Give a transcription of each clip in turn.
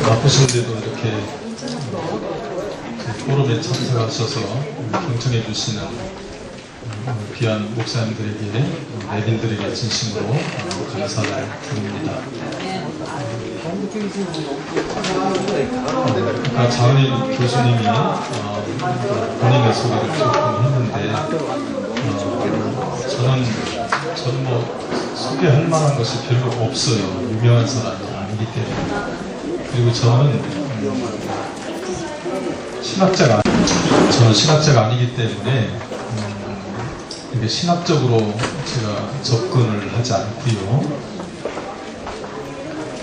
바쁘신데도 이렇게 포럼에 참석하셔서 경청해 주시는 귀한 목사님들에게, 내빈들에게 진심으로 감사를 드립니다. 아까 자은희 교수님이 본인의 소개를 조금 했는데, 저는 뭐 소개할 만한 것이 별로 없어요. 유명한 사람이 아니기 때문에. 그리고 저는 신학자가 아니기 때문에 이게 신학적으로 제가 접근을 하지 않고요.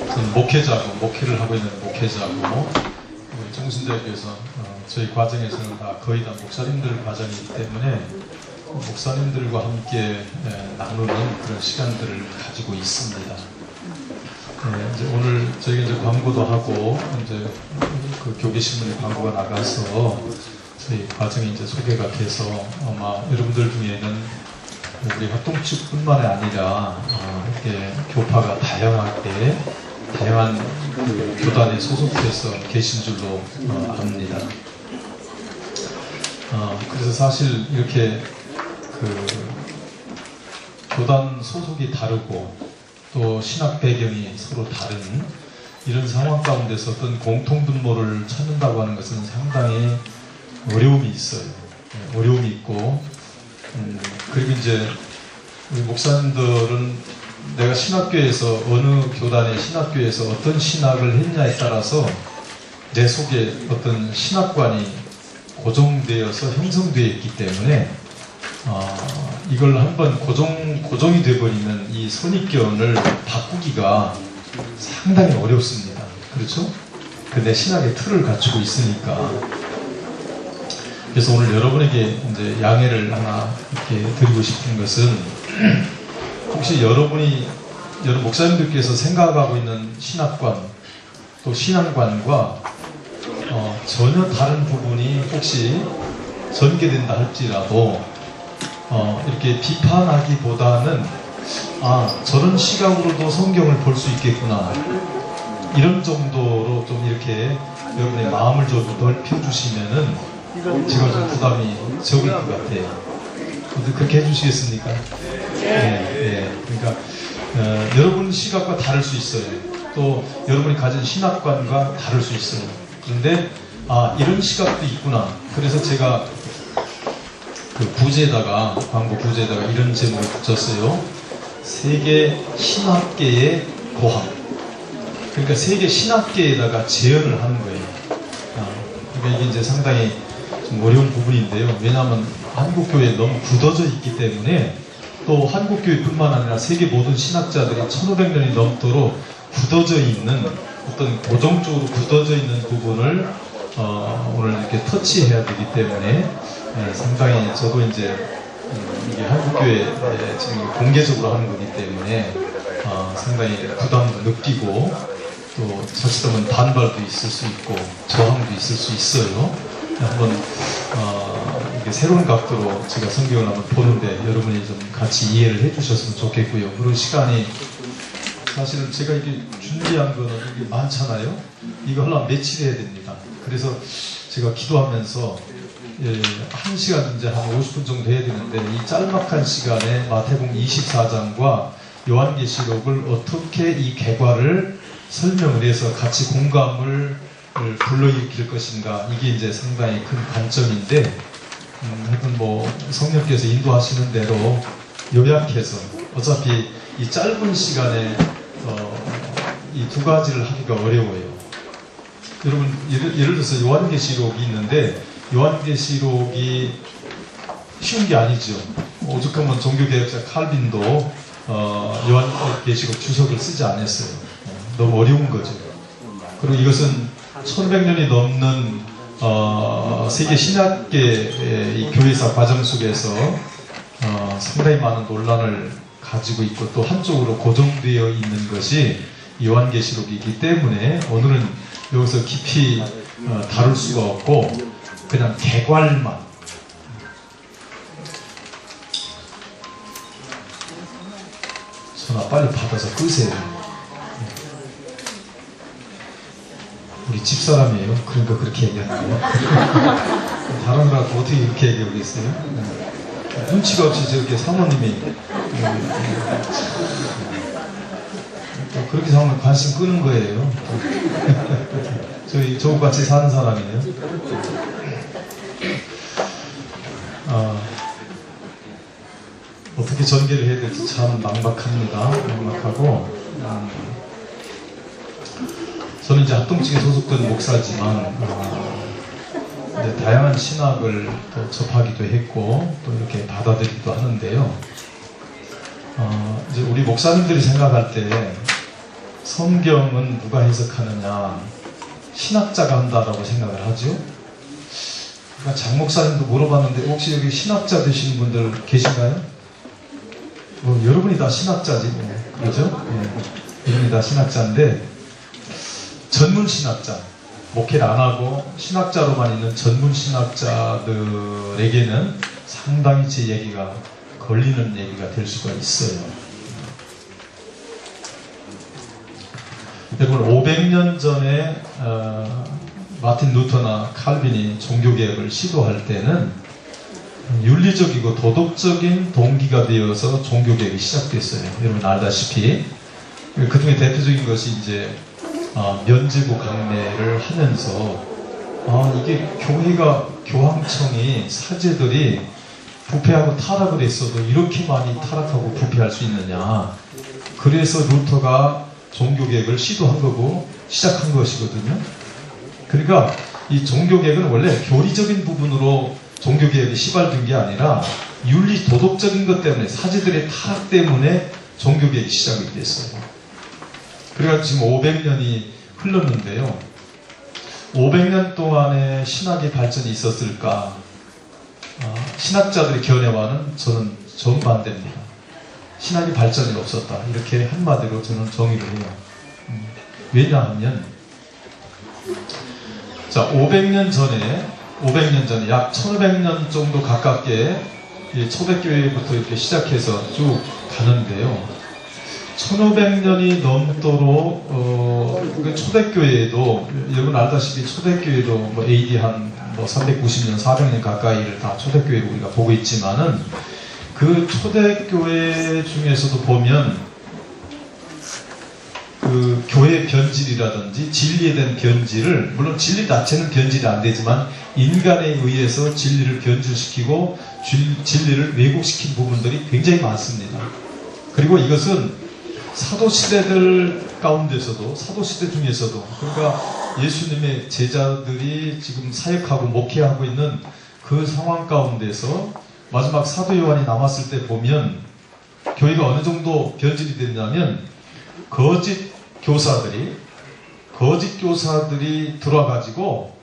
저는 목회를 하고 있는 목회자고, 정신대학교에서 저희 과정에서는 다 거의 다 목사님들 과정이기 때문에 목사님들과 함께 나누는 그런 시간들을 가지고 있습니다. 이제 오늘 저희가 이제 광고도 하고, 이제 그 교계신문에 광고가 나가서 저희 과정이 이제 소개가 돼서 아마 여러분들 중에는 우리 활동측뿐만 아니라 이렇게 교파가 다양하게 다양한 그 교단에 소속해서 계신 줄로 압니다. 그래서 사실 이렇게 그 교단 소속이 다르고 또 신학 배경이 서로 다른 이런 상황 가운데서 어떤 공통분모를 찾는다고 하는 것은 상당히 어려움이 있어요. 어려움이 있고, 그리고 이제 우리 목사님들은 내가 신학교에서 어느 교단의 신학교에서 어떤 신학을 했냐에 따라서 내 속에 어떤 신학관이 고정되어서 형성되어 있기 때문에 이걸 한번 고정이 되어버리면 이 선입견을 바꾸기가 상당히 어렵습니다. 그렇죠? 근데 신학의 틀을 갖추고 있으니까. 그래서 오늘 여러분에게 이제 양해를 하나 이렇게 드리고 싶은 것은, 혹시 여러분 목사님들께서 생각하고 있는 신학관 또 신앙관과 전혀 다른 부분이 혹시 전개된다 할지라도 이렇게 비판하기보다는 저런 시각으로도 성경을 볼 수 있겠구나, 이런 정도로 좀 이렇게 여러분의 마음을 좀 넓혀주시면은 제가 좀 부담이 적을 것 같아요. 그렇게 해주시겠습니까? 네. 그러니까 여러분 시각과 다를 수 있어요. 또 여러분이 가진 신학관과 다를 수 있어요. 그런데 이런 시각도 있구나. 그래서 제가 그 광고 부제에다가 이런 제목을 붙였어요. 세계 신학계의 고학. 그러니까 세계 신학계에다가 재현을 하는 거예요. 그러니까 이게 이제 상당히 좀 어려운 부분인데요. 왜냐하면 한국교회에 너무 굳어져 있기 때문에, 또 한국교회뿐만 아니라 세계 모든 신학자들이 1500년이 넘도록 굳어져 있는, 어떤 고정적으로 굳어져 있는 부분을 오늘 이렇게 터치해야 되기 때문에 상당히 저도 이제 이게 한국교회 지금 공개적으로 하는 거기 때문에 상당히 부담도 느끼고, 또 자칫하면 반발도 있을 수 있고 저항도 있을 수 있어요. 한번 이게 새로운 각도로 제가 성경을 한번 보는데 여러분이 좀 같이 이해를 해주셨으면 좋겠고요. 그리고 시간이, 사실은 제가 이게 준비한 거는 이게 많잖아요. 이거 하려면 며칠 해야 됩니다. 그래서 제가 기도하면서 1시간 이제 한 50분 정도 해야 되는데, 이 짤막한 시간에 마태복음 24장과 요한계시록을 어떻게 이 개괄을 설명을 해서 같이 공감을 불러일으킬 것인가, 이게 이제 상당히 큰 관점인데, 하여튼 뭐 성령께서 인도하시는 대로 요약해서, 어차피 이 짧은 시간에 이 두 가지를 하기가 어려워요. 여러분 예를 들어서 요한계시록이 있는데, 요한계시록이 쉬운 게 아니죠. 오죽하면 종교개혁자 칼빈도 요한계시록 주석을 쓰지 않았어요. 너무 어려운 거죠. 그리고 이것은 1500년이 넘는 세계 신학계 이 교회사 과정 속에서 상당히 많은 논란을 가지고 있고, 또 한쪽으로 고정되어 있는 것이 요한계시록이기 때문에 오늘은 여기서 깊이 다룰 수가 없고, 그냥 개괄만, 전화 빨리 받아서 끄세요. 우리 집사람이에요. 그러니까 그렇게 얘기하는 거예요. 다른 사람한테 어떻게 이렇게 얘기하겠어요? 눈치가 없이 저렇게 사모님이 그렇게 하면 관심 끄는 거예요. 저하고 같이 사는 사람이에요. 어떻게 전개를 해야 될지 참 막막합니다. 막막하고 저는 이제 합동측에 소속된 목사지만 이제 다양한 신학을 또 접하기도 했고 또 이렇게 받아들이기도 하는데요. 이제 우리 목사님들이 생각할 때 성경은 누가 해석하느냐, 신학자가 한다라고 생각을 하죠. 그러니까 장 목사님도 물어봤는데 혹시 여기 신학자 되시는 분들 계신가요? 여러분이 다 신학자지, 그렇죠? 여러분이 다 신학자인데 전문 신학자, 목회를 안 하고 신학자로만 있는 전문 신학자들에게는 상당히 제 얘기가 걸리는 얘기가 될 수가 있어요. 여러분 500년 전에 마틴 루터나 칼빈이 종교개혁을 시도할 때는 윤리적이고 도덕적인 동기가 되어서 종교개혁이 시작됐어요. 여러분 알다시피 그 중에 대표적인 것이 이제 면제부 강매를 하면서 이게 교회가 교황청이 사제들이 부패하고 타락을 했어도 이렇게 많이 타락하고 부패할 수 있느냐. 그래서 루터가 종교개혁을 시도한 거고 시작한 것이거든요. 그러니까 이 종교개혁은 원래 교리적인 부분으로 종교개혁이 시발된 게 아니라 윤리 도덕적인 것 때문에 사제들의 타락 때문에 종교개혁이 시작이 됐어요. 그래가지고 지금 500년이 흘렀는데요. 500년 동안에 신학의 발전이 있었을까? 신학자들의 견해와는 저는 정반대입니다. 신학의 발전이 없었다. 이렇게 한마디로 저는 정의를 해요. 왜냐하면 자 500년 전에 약 1500년 정도 가깝게 초대교회부터 이렇게 시작해서 쭉 가는데요. 1500년이 넘도록 초대교회에도 여러분 알다시피 초대교회도 뭐 AD 한 390년, 400년 가까이를 다 초대교회로 우리가 보고 있지만은 그 초대교회 중에서도 보면 그 교회 변질이라든지 진리에 대한 변질을 물론 진리 자체는 변질이 안 되지만 인간에 의해서 진리를 변질시키고 진리를 왜곡시킨 부분들이 굉장히 많습니다. 그리고 이것은 사도시대들 가운데서도 사도시대 중에서도 그러니까 예수님의 제자들이 지금 사역하고 목회하고 있는 그 상황 가운데서 마지막 사도 요한이 남았을 때 보면 교회가 어느 정도 변질이 됐냐면 거짓 교사들이 들어와가지고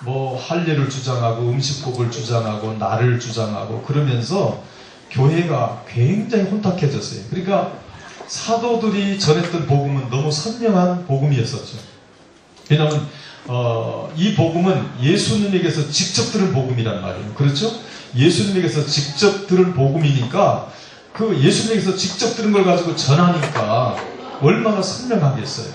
뭐 할례를 주장하고 음식법을 주장하고 날을 주장하고 그러면서 교회가 굉장히 혼탁해졌어요. 그러니까 사도들이 전했던 복음은 너무 선명한 복음이었었죠. 왜냐하면 이 복음은 예수님에게서 직접 들은 복음이란 말이에요. 그렇죠? 예수님에게서 직접 들은 복음이니까 그 예수님에게서 직접 들은 걸 가지고 전하니까 얼마나 선명하겠어요.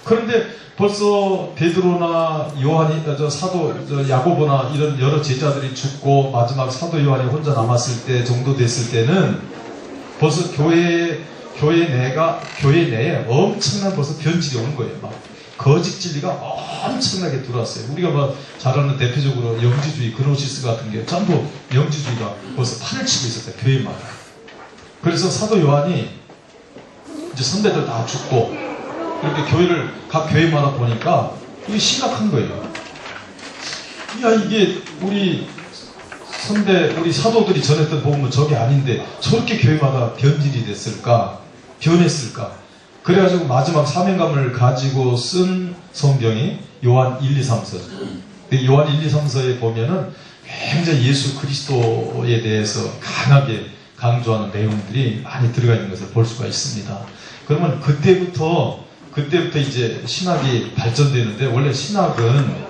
그런데 벌써 베드로나 요한이 사도 야고보나 이런 여러 제자들이 죽고 마지막 사도 요한이 혼자 남았을 때 정도 됐을 때는 벌써 교회 내에 엄청난 벌써 변질이 온 거예요. 막 거짓 진리가 엄청나게 들어왔어요. 우리가 뭐 잘 아는 대표적으로 영지주의, 그노시스 같은 게 전부 영지주의가 벌써 판을 치고 있었어요. 교회마다. 그래서 사도 요한이 이제 선배들 다 죽고 이렇게 교회를 각 교회마다 보니까 이게 심각한 거예요. 야 이게 우리 사도들이 전했던 복음은 저게 아닌데 저렇게 교회마다 변질이 됐을까? 변했을까? 그래가지고 마지막 사명감을 가지고 쓴 성경이 요한 1, 2, 3서죠. 요한 1, 2, 3서에 보면은 굉장히 예수 그리스도에 대해서 강하게 강조하는 내용들이 많이 들어가 있는 것을 볼 수가 있습니다. 그러면 그때부터 이제 신학이 발전되는데 원래 신학은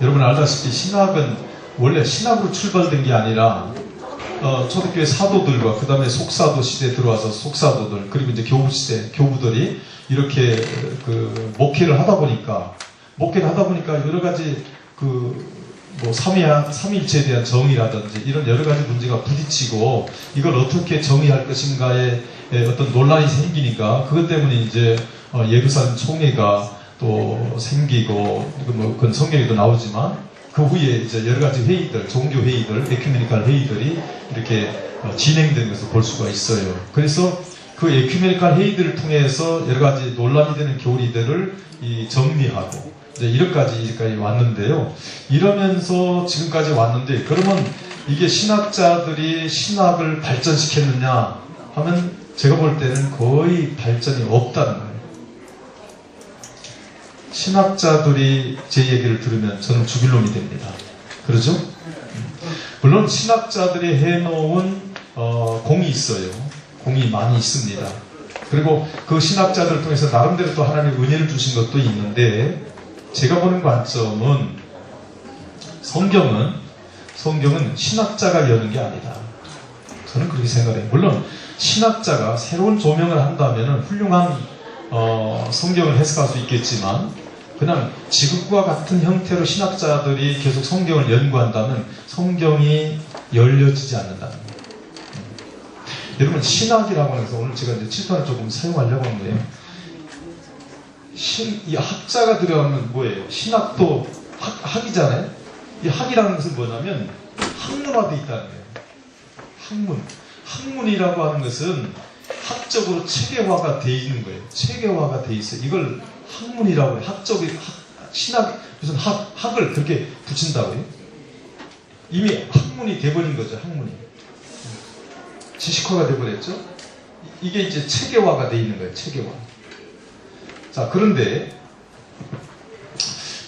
여러분 알다시피 신학은 원래 신학으로 출발된 게 아니라 초대교회 사도들과 그 다음에 속사도 시대에 들어와서 속사도들 그리고 이제 교부 시대 교부들이 이렇게 그 목회를 하다 보니까 여러 가지 뭐 삼위일체에 대한 정의라든지 이런 여러 가지 문제가 부딪히고 이걸 어떻게 정의할 것인가에 어떤 논란이 생기니까 그것 때문에 이제 예루살렘 총회가 또 생기고 뭐 그건 성경에도 나오지만 그 후에 이제 여러 가지 회의들, 종교 회의들, 에큐메니컬 회의들이 이렇게 진행된 것을 볼 수가 있어요. 그래서 그 에큐메니컬 회의들을 통해서 여러 가지 논란이 되는 교리들을 정리하고 이제 이렇게까지 왔는데요. 이러면서 지금까지 왔는데 그러면 이게 신학자들이 신학을 발전시켰느냐 하면 제가 볼 때는 거의 발전이 없다는 거예요. 신학자들이 제 얘기를 들으면 저는 죽일 놈이 됩니다. 그러죠? 물론 신학자들이 해놓은 공이 있어요. 공이 많이 있습니다. 그리고 그 신학자들을 통해서 나름대로 또 하나님의 은혜를 주신 것도 있는데 제가 보는 관점은 성경은 신학자가 여는 게 아니다. 저는 그렇게 생각해요. 물론 신학자가 새로운 조명을 한다면 훌륭한 성경을 해석할 수 있겠지만 그냥 지금과 같은 형태로 신학자들이 계속 성경을 연구한다면 성경이 열려지지 않는다는 거예요. 여러분 신학이라고 해서 오늘 제가 이제 칠판을 조금 사용하려고 하는 거예요. 이 학자가 들어가면 뭐예요? 신학도 학이잖아요. 이 학이라는 것은 뭐냐면 학문화되어 있다는 거예요. 학문이라고 하는 것은 학적으로 체계화가 되어 있는 거예요. 체계화가 되어 있어요. 이걸 학문이라고 해요. 신학, 무슨 학을 그렇게 붙인다고요? 이미 학문이 돼버린 거죠. 학문이. 지식화가 돼버렸죠? 이게 이제 체계화가 되어 있는 거예요. 체계화. 자, 그런데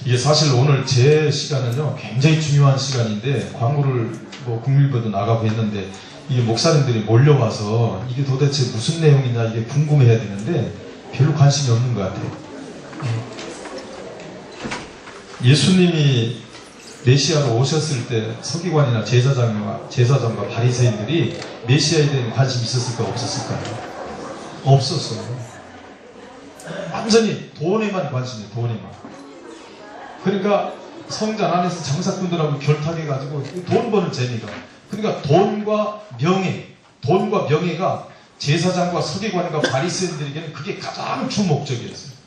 이게 사실 오늘 제 시간은요 굉장히 중요한 시간인데 광고를 뭐 국민일보도 나가고 했는데 이게 목사님들이 몰려와서 이게 도대체 무슨 내용이냐 이게 궁금해야 되는데 별로 관심이 없는 것 같아요. 예수님이 메시아로 오셨을 때 서기관이나 제사장과 바리새인들이 메시아에 대한 관심이 있었을까 없었을까요? 없었어요. 완전히 돈에만 관심이에요. 돈에만. 그러니까 성전 안에서 장사꾼들하고 결탁해가지고 돈 버는 재미가. 그러니까 돈과 명예가 제사장과 서기관과 바리새인들에게는 그게 가장 주 목적이었어요.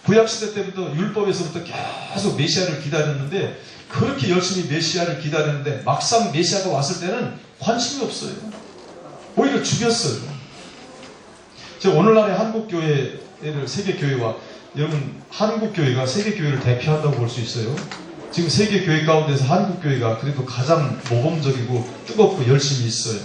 구약시대 때부터 율법에서부터 계속 메시아를 기다렸는데 그렇게 열심히 메시아를 기다렸는데 막상 메시아가 왔을 때는 관심이 없어요. 오히려 죽였어요. 제가 오늘날의 한국교회를 세계교회와 여러분 한국교회가 세계교회를 대표한다고 볼 수 있어요. 지금 세계교회 가운데서 한국교회가 그래도 가장 모범적이고 뜨겁고 열심히 있어요.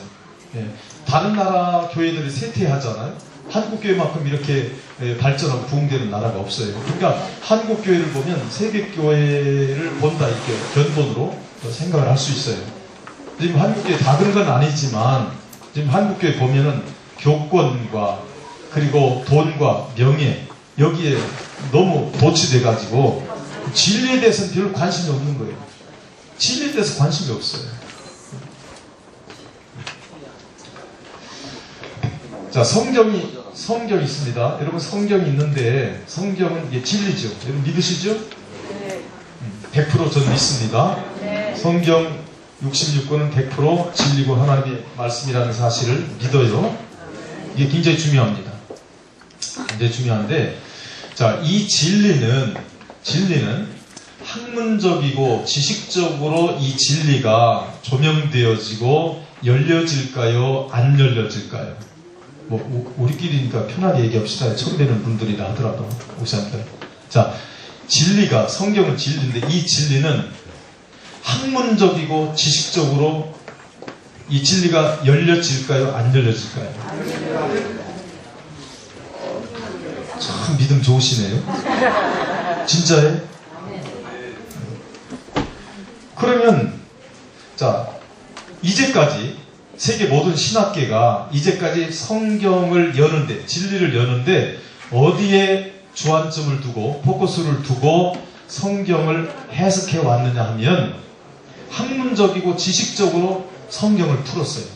예. 다른 나라 교회들이 쇠퇴하잖아요. 한국교회만큼 이렇게 발전하고 부흥되는 나라가 없어요. 그러니까 한국교회를 보면 세계교회를 본다 이렇게 견본으로 생각을 할 수 있어요. 지금 한국교회 다 그런 건 아니지만 지금 한국교회 보면은 교권과 그리고 돈과 명예 여기에 너무 도취돼 가지고 진리에 대해서는 별로 관심이 없는 거예요. 진리에 대해서 관심이 없어요. 자, 성경이 있습니다. 여러분 성경이 있는데 성경은 이게 진리죠. 여러분 믿으시죠? 네. 100% 저는 믿습니다. 네. 성경 66권은 100% 진리고 하나님의 말씀이라는 사실을 믿어요. 이게 굉장히 중요합니다. 굉장히 중요한데 자, 이 진리는 학문적이고 지식적으로 이 진리가 조명되어지고 열려질까요? 안 열려질까요? 뭐 우리끼리니까 편하게 얘기합시다. 처음 뵈는 분들이라 하더라도 목사님들. 자, 진리가 성경은 진리인데 이 진리는 학문적이고 지식적으로 이 진리가 열려질까요? 안 열려질까요? 참 믿음 좋으시네요. 진짜예요? 그러면 자 이제까지 세계 모든 신학계가 이제까지 성경을 여는데 진리를 여는데 어디에 주안점을 두고 포커스를 두고 성경을 해석해 왔느냐 하면 학문적이고 지식적으로 성경을 풀었어요.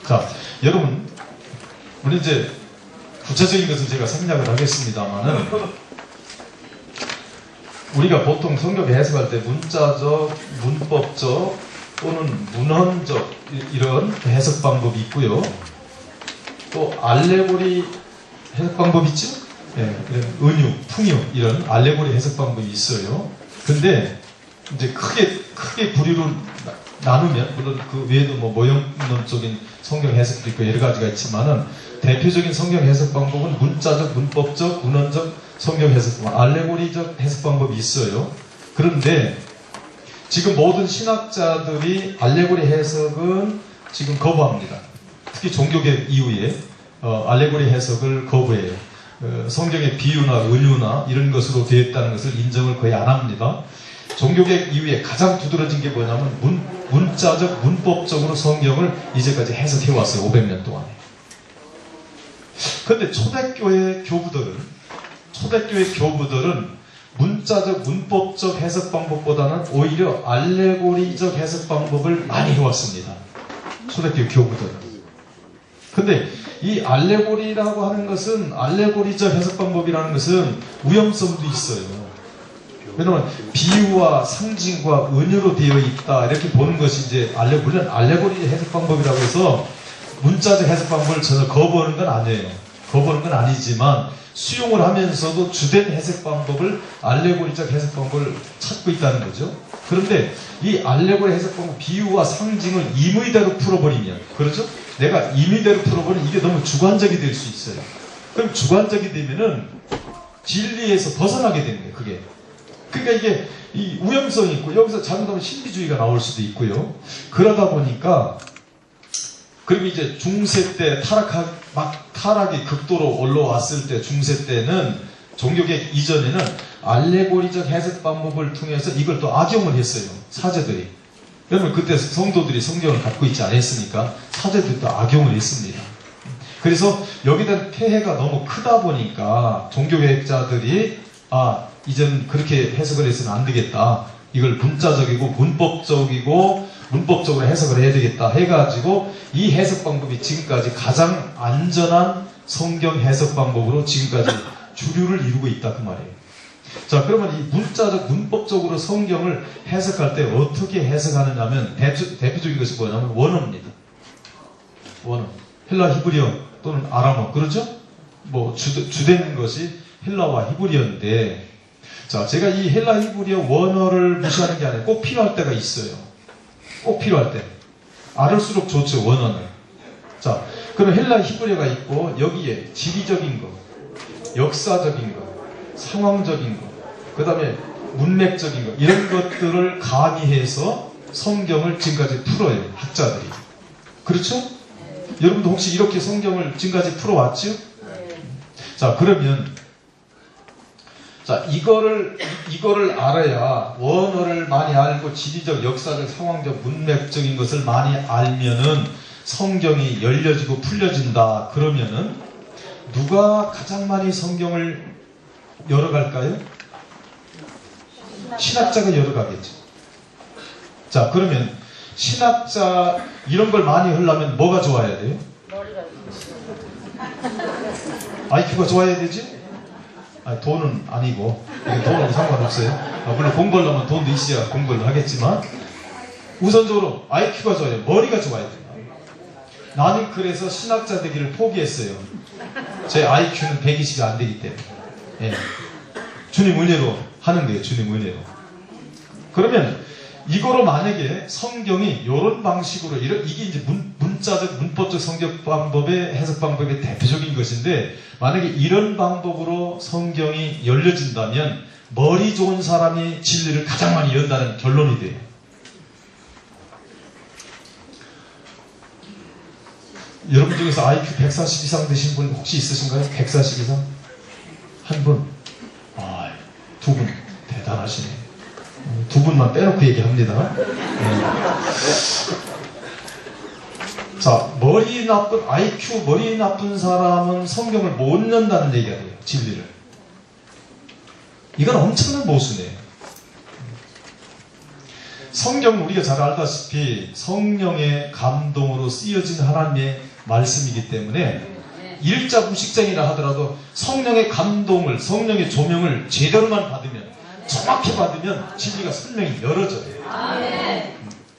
자, 여러분, 우리 이제 구체적인 것은 제가 생략을 하겠습니다만은, 우리가 보통 성경 해석할 때 문자적, 문법적 또는 문헌적 이런 해석 방법이 있고요. 또 알레고리 해석 방법이 있죠? 예, 은유, 풍유 이런 알레고리 해석 방법이 있어요. 근데 이제 크게 부류로 나누면, 물론 그 외에도 뭐 모형론적인 성경 해석도 있고 여러 가지가 있지만은, 대표적인 성경 해석 방법은 문자적, 문법적, 문헌적 성경 해석 방법, 알레고리적 해석 방법이 있어요. 그런데 지금 모든 신학자들이 알레고리 해석은 지금 거부합니다. 특히 종교개혁 이후에 알레고리 해석을 거부해요. 성경의 비유나 은유나 이런 것으로 되어 있다는 것을 인정을 거의 안 합니다. 종교개혁 이후에 가장 두드러진 게 뭐냐면 문자적, 문법적으로 성경을 이제까지 해석해 왔어요. 500년 동안에. 그런데 초대교회 교부들은 문자적, 문법적 해석 방법보다는 오히려 알레고리적 해석 방법을 많이 해왔습니다. 초대교회 교부들은. 근데 이 알레고리라고 하는 것은, 알레고리적 해석 방법이라는 것은 위험성도 있어요. 왜냐하면 비유와 상징과 은유로 되어 있다 이렇게 보는 것이 이제 물론 알레고리 해석 방법이라고 해서 문자적 해석 방법을 전혀 거부하는 건 아니에요. 거부하는 건 아니지만 수용을 하면서도 주된 해석 방법을, 알레고리적 해석 방법을 찾고 있다는 거죠. 그런데 이 알레고리 해석 방법, 비유와 상징을 임의대로 풀어버리면, 그렇죠? 내가 임의대로 풀어버리면 이게 너무 주관적이 될 수 있어요. 그럼 주관적이 되면은 진리에서 벗어나게 되는 거예요, 그게. 그러니까 이게 이 우연성이 있고, 여기서 잘못하면 신비주의가 나올 수도 있고요. 그러다 보니까, 그리고 이제 중세 때 타락이 극도로 올라왔을 때, 중세 때는 종교개혁 이전에는 알레고리적 해석 방법을 통해서 이걸 또 악용을 했어요. 사제들이. 여러분 그때 성도들이 성경을 갖고 있지 않았으니까 사제들이 또 악용을 했습니다. 그래서 여기에 대한 폐해가 너무 크다 보니까 종교개혁자들이 이제는 그렇게 해석을 해서는 안 되겠다. 이걸 문자적이고 문법적으로 해석을 해야 되겠다 해가지고 이 해석 방법이 지금까지 가장 안전한 성경 해석 방법으로 지금까지 주류를 이루고 있다 그 말이에요. 자, 그러면 이 문자적, 문법적으로 성경을 해석할 때 어떻게 해석하느냐면 대표적인 것이 뭐냐면 원어입니다. 원어. 헬라 히브리어 또는 아람어. 그렇죠? 뭐 주된 것이 헬라와 히브리어인데, 자, 제가 이 헬라 히브리어 원어를 무시하는 게 아니라 꼭 필요할 때가 있어요. 꼭 필요할 때. 알을수록 좋죠, 원어는. 자, 그럼 헬라 히브리어가 있고, 여기에 지리적인 거, 역사적인 거, 상황적인 거, 그 다음에 문맥적인 거, 이런 것들을 가미해서 성경을 지금까지 풀어요, 학자들이. 그렇죠? 여러분도 혹시 이렇게 성경을 지금까지 풀어왔죠? 자, 그러면 이거를 알아야, 원어를 많이 알고 지리적, 역사적, 상황적, 문맥적인 것을 많이 알면은 성경이 열려지고 풀려진다. 그러면은 누가 가장 많이 성경을 열어갈까요? 신학자가 열어가겠죠. 자, 그러면 신학자 이런 걸 많이 하려면 뭐가 좋아야 돼요? IQ가 좋아야 되지? 돈은 아니고, 돈은 상관없어요. 물론 공부하려면 돈도 있어야 공부를 하겠지만, 우선적으로 IQ가 좋아야 돼요. 머리가 좋아야 돼요. 나는 그래서 신학자 되기를 포기했어요. 제 IQ는 120이 안 되기 때문에. 예. 주님 은혜로 하는 거예요. 주님 은혜로. 그러면 이거로 만약에 성경이 이런 방식으로, 이게 이제 문자적, 문법적 성경 방법의 해석 방법의 대표적인 것인데, 만약에 이런 방법으로 성경이 열려진다면 머리 좋은 사람이 진리를 가장 많이 연다는 결론이 돼요. 여러분 중에서 IQ 140 이상 되신 분 혹시 있으신가요? 140 이상? 한 분? 두 분. 대단하시네. 두 분만 빼놓고 얘기합니다. 자, 머리 나쁜 사람은 성경을 못 연다는 얘기가 돼요. 진리를. 이건 엄청난 모순이에요. 성경은 우리가 잘 알다시피 성령의 감동으로 쓰여진 하나님의 말씀이기 때문에 일자 무식장이라 하더라도 성령의 감동을, 성령의 조명을 제대로만 받으면, 정확히 받으면 진리가 설명이 열어져요.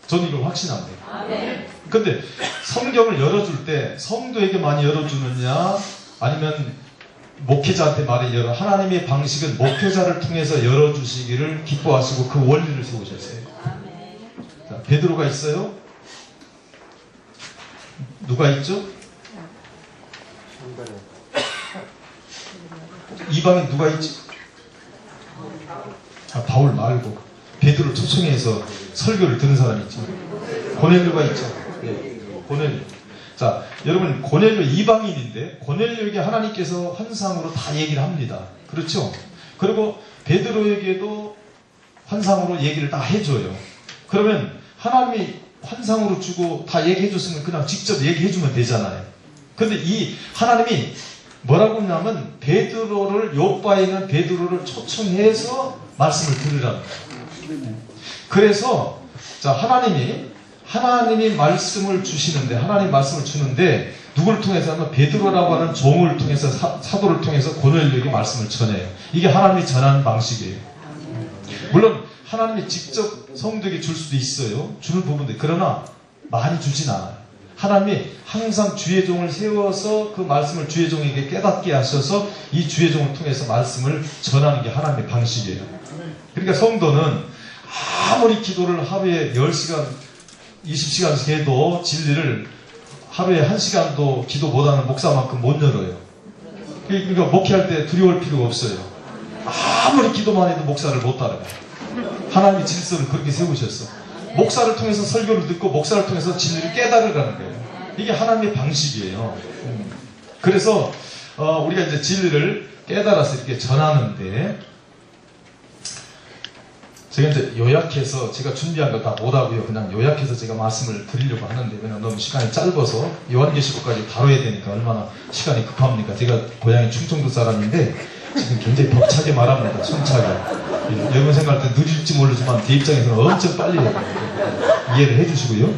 저는 이걸 확신합니다. 근데 성경을 열어줄 때 성도에게 많이 열어주느냐 아니면 목회자한테 많이 열어, 하나님의 방식은 목회자를 통해서 열어주시기를 기뻐하시고 그 원리를 세우셨어요. 자, 베드로가 있어요? 누가 있죠? 이방인 누가 있지? 바울 말고 베드로 초청해서 설교를 듣는 사람이 있지. 고넬료가 있죠. 네, 고넬료. 자, 여러분 고넬료 이방인인데 고넬료에게 하나님께서 환상으로 다 얘기를 합니다. 그렇죠? 그리고 베드로에게도 환상으로 얘기를 다 해줘요. 그러면 하나님이 환상으로 주고 다 얘기해줬으면 그냥 직접 얘기해주면 되잖아요. 근데 이 하나님이 뭐라고 하냐면 베드로를, 요바에 있는 베드로를 초청해서 말씀을 들으라는 거예요. 그래서 자, 하나님이 말씀을 주시는데, 하나님 말씀을 주는데 누구를 통해서 하면 베드로라고 하는 종을 통해서, 사도를 통해서 고넬료에게 말씀을 전해요. 이게 하나님이 전하는 방식이에요. 물론 하나님이 직접 성도에게 줄 수도 있어요. 주는 부분도. 그러나 많이 주진 않아요. 하나님이 항상 주의 종을 세워서 그 말씀을 주의 종에게 깨닫게 하셔서 이 주의 종을 통해서 말씀을 전하는 게 하나님의 방식이에요. 그러니까 성도는 아무리 기도를 하루에 10시간, 20시간씩 해도 진리를 하루에 1시간도 기도 못하는 목사만큼 못 열어요. 그러니까 목회할 때 두려울 필요가 없어요. 아무리 기도만 해도 목사를 못 따라가요. 하나님이 질서를 그렇게 세우셨어. 목사를 통해서 설교를 듣고 목사를 통해서 진리를 깨달으라는 거예요. 이게 하나님의 방식이에요. 그래서 우리가 이제 진리를 깨달아서 이렇게 전하는데, 제가 이제 요약해서, 제가 준비한 거 다 못하고요. 그냥 요약해서 제가 말씀을 드리려고 하는데, 왜냐면 너무 시간이 짧아서 요한계시록까지 다뤄야 되니까 얼마나 시간이 급합니까? 제가 고향이 충청도 사람인데 지금 굉장히 벅차게 말합니다. 숨차게. 여러분 생각할 때 느릴지 모르지만 제 입장에서는 엄청 빨리 이해를 해주시고요.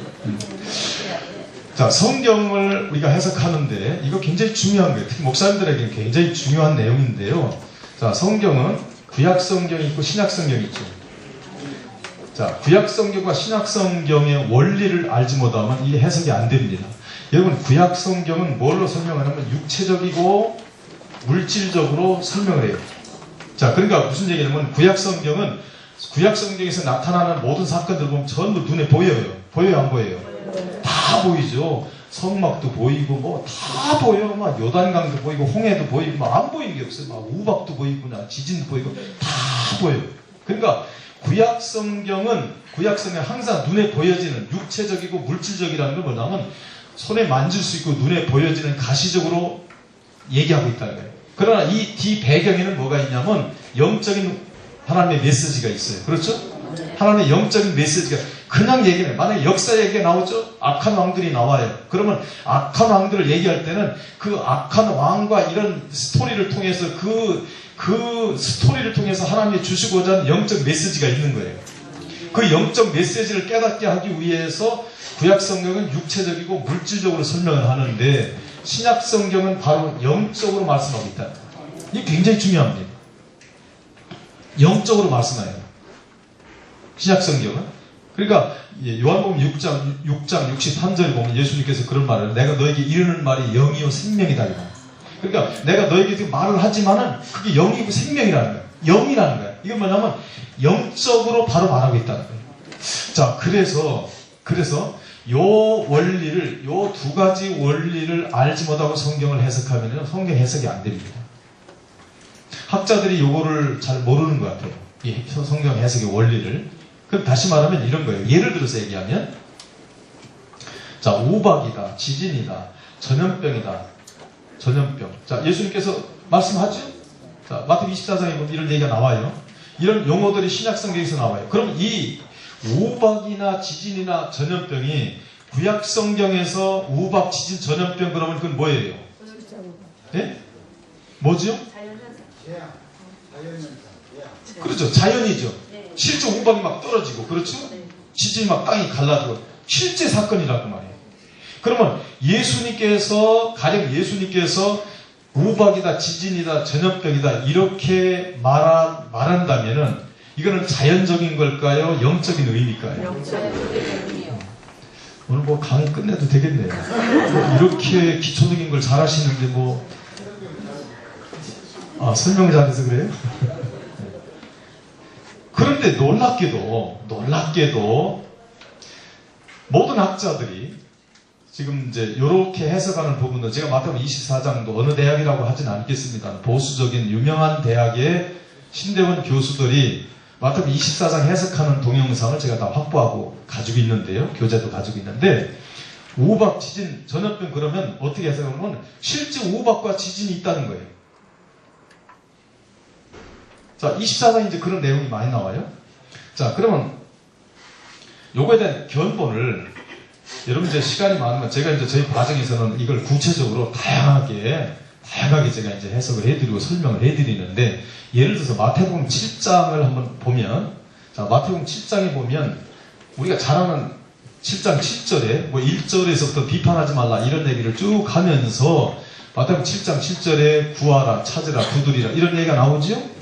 자, 성경을 우리가 해석하는데 이거 굉장히 중요한 거예요. 특히 목사님들에게는 굉장히 중요한 내용인데요. 자, 성경은 구약 성경이 있고 신약 성경이 있죠. 자, 구약 성경과 신약 성경의 원리를 알지 못하면 이게 해석이 안 됩니다. 여러분, 구약 성경은 뭘로 설명하냐면 육체적이고 물질적으로 설명을 해요. 자, 그러니까 무슨 얘기냐면 구약 성경에서 나타나는 모든 사건들 보면 전부 눈에 보여요. 보여요, 안 보여요? 다 보이죠. 성막도 보이고 뭐 다 보여요. 막 요단강도 보이고 홍해도 보이고 막 안 보이는 게 없어요. 막 우박도 보이고 지진도 보이고 다 보여요. 그러니까 구약 성경은 항상 눈에 보여지는 육체적이고 물질적이라는 건 뭐냐면 손에 만질 수 있고 눈에 보여지는 가시적으로 얘기하고 있다는 거예요. 그러나 이 뒤 배경에는 뭐가 있냐면 영적인 하나님의 메시지가 있어요. 그렇죠? 하나님의 영적인 메시지가 그냥 얘기해요. 만약에 역사 얘기가 나오죠? 악한 왕들이 나와요. 그러면 악한 왕들을 얘기할 때는 그 악한 왕과 이런 스토리를 통해서 그 스토리를 통해서 하나님이 주시고자 하는 영적 메시지가 있는 거예요. 그 영적 메시지를 깨닫게 하기 위해서 구약 성경은 육체적이고 물질적으로 설명을 하는데 신약 성경은 바로 영적으로 말씀하고 있다. 이게 굉장히 중요합니다. 영적으로 말씀해요. 신약 성경은. 그러니까 요한복음 6장 63절에 보면 예수님께서 그런 말을, 내가 너에게 이르는 말이 영이요 생명이다. 그러니까 내가 너에게 지금 말을 하지만은 그게 영이고 생명이라는 거야. 영이라는 거야. 이건 뭐냐면 영적으로 바로 말하고 있다는 거예요. 자, 그래서 요 원리를, 요 두 가지 원리를 알지 못하고 성경을 해석하면 성경 해석이 안 됩니다. 학자들이 요거를 잘 모르는 것 같아요. 이 성경 해석의 원리를. 그럼 다시 말하면 이런 거예요. 예를 들어서 얘기하면, 자, 우박이다, 지진이다, 전염병이다, 전염병. 자, 예수님께서 말씀하죠? 자, 마태복음 24장에 보면 이런 얘기가 나와요. 이런 용어들이 신약 성경에서 나와요. 그럼 이 우박이나 지진이나 전염병이 구약 성경에서 우박, 지진, 전염병 그러면 그건 뭐예요? 네? 뭐죠? 그렇죠. 자연이죠. 실제 우박이 막 떨어지고, 그렇죠? 지진이 막 땅이 갈라지고 실제 사건이라고 말이에요. 그러면 예수님께서 가령 예수님께서 우박이다, 지진이다, 전염병이다 이렇게 말한다면은 이거는 자연적인 걸까요? 영적인 의미일까요? 영적인. 오늘 뭐 강의 끝내도 되겠네요. 이렇게 기초적인 걸 잘하시는데 뭐 설명 잘해서 그래요? 그런데 놀랍게도 모든 학자들이 지금 이제 이렇게 해석하는 부분은 제가 마태복음 24장도 어느 대학이라고 하진 않겠습니다. 보수적인 유명한 대학의 신대원 교수들이 마태복음 24장 해석하는 동영상을 제가 다 확보하고 가지고 있는데요. 교재도 가지고 있는데 우박, 지진, 전염병 그러면 어떻게 해석하면 실제 우박과 지진이 있다는 거예요. 자, 24장에 이제 그런 내용이 많이 나와요. 자, 그러면 요거에 대한 견본을 여러분 이제 시간이 많으면 제가 이제 저희 과정에서는 이걸 구체적으로 다양하게 제가 이제 해석을 해드리고 설명을 해드리는데 예를 들어서 마태복음 7장을 한번 보면 자, 마태복음 7장에 보면 우리가 잘 아는 7장 7절에 뭐 1절에서부터 비판하지 말라 이런 얘기를 쭉 하면서 마태복음 7장 7절에 구하라, 찾으라, 두드리라 이런 얘기가 나오죠?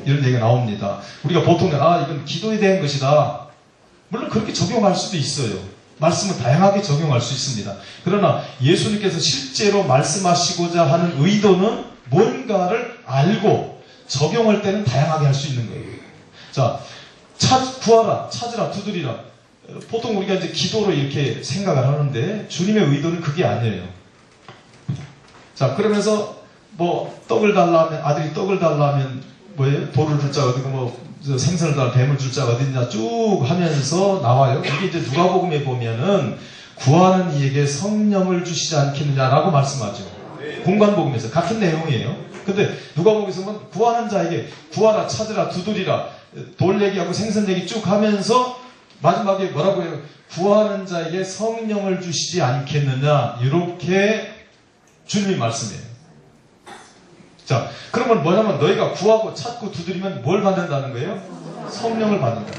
이런 얘기가 나옵니다. 우리가 보통 이건 기도에 대한 것이다. 물론 그렇게 적용할 수도 있어요. 말씀은 다양하게 적용할 수 있습니다. 그러나 예수님께서 실제로 말씀하시고자 하는 의도는 뭔가를 알고 적용할 때는 다양하게 할 수 있는 거예요. 자, 구하라, 찾으라, 두드리라. 보통 우리가 이제 기도로 이렇게 생각을 하는데 주님의 의도는 그게 아니에요. 자, 그러면서 뭐 떡을 달라면 아들이 떡을 달라면 뭐예요? 돌을 줄 자가 어디고 뭐 생선을 달라 뱀을 줄 자가 어디냐 쭉 하면서 나와요. 이게 이제 누가복음에 보면은 구하는 이에게 성령을 주시지 않겠느냐라고 말씀하죠. 공관복음에서 같은 내용이에요. 근데 누가복음에서 보면 구하는 자에게 구하라, 찾으라, 두드리라 돌 얘기하고 생선 얘기 쭉 하면서 마지막에 뭐라고 해요? 구하는 자에게 성령을 주시지 않겠느냐 이렇게 주님이 말씀해요. 자, 그러면 뭐냐면 너희가 구하고 찾고 두드리면 뭘 받는다는 거예요? 성령을 받는다.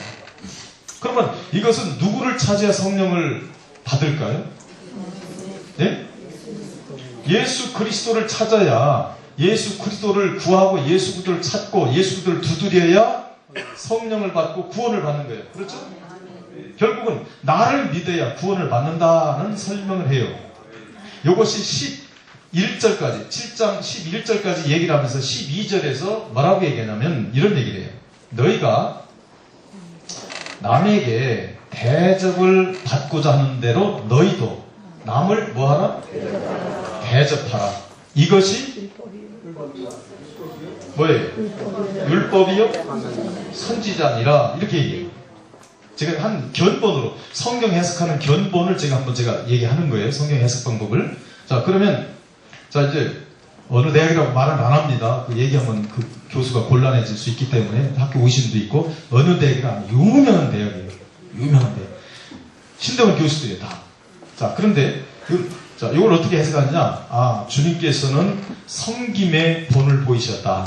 그러면 이것은 누구를 찾아야 성령을 받을까요? 네? 예수 그리스도를 찾아야 예수 그리스도를 구하고 예수 그리스도를 찾고 예수 그리스도를 두드려야 성령을 받고 구원을 받는 거예요. 그렇죠? 결국은 나를 믿어야 구원을 받는다는 설명을 해요. 이것이 11절까지 7장 11절까지 얘기를 하면서 12절에서 뭐라고 얘기하냐면 이런 얘기를 해요. 너희가 남에게 대접을 받고자 하는 대로 너희도 남을 뭐하라? 대접하라. 이것이 뭐예요? 율법이요? 선지자니라 이렇게 얘기해요. 제가 한 견본으로 성경 해석하는 견본을 제가 얘기하는 거예요. 성경 해석 방법을. 자, 그러면 자, 이제 어느 대학이라고 말은 안 합니다. 그 얘기하면 그 교수가 곤란해질 수 있기 때문에 학교 의심도 있고 어느 대학이라 유명한 대학이에요. 유명한 대학. 신대원 교수들이에요, 다. 자, 그런데 자, 이걸 어떻게 해석하느냐? 주님께서는 섬김의 본을 보이셨다.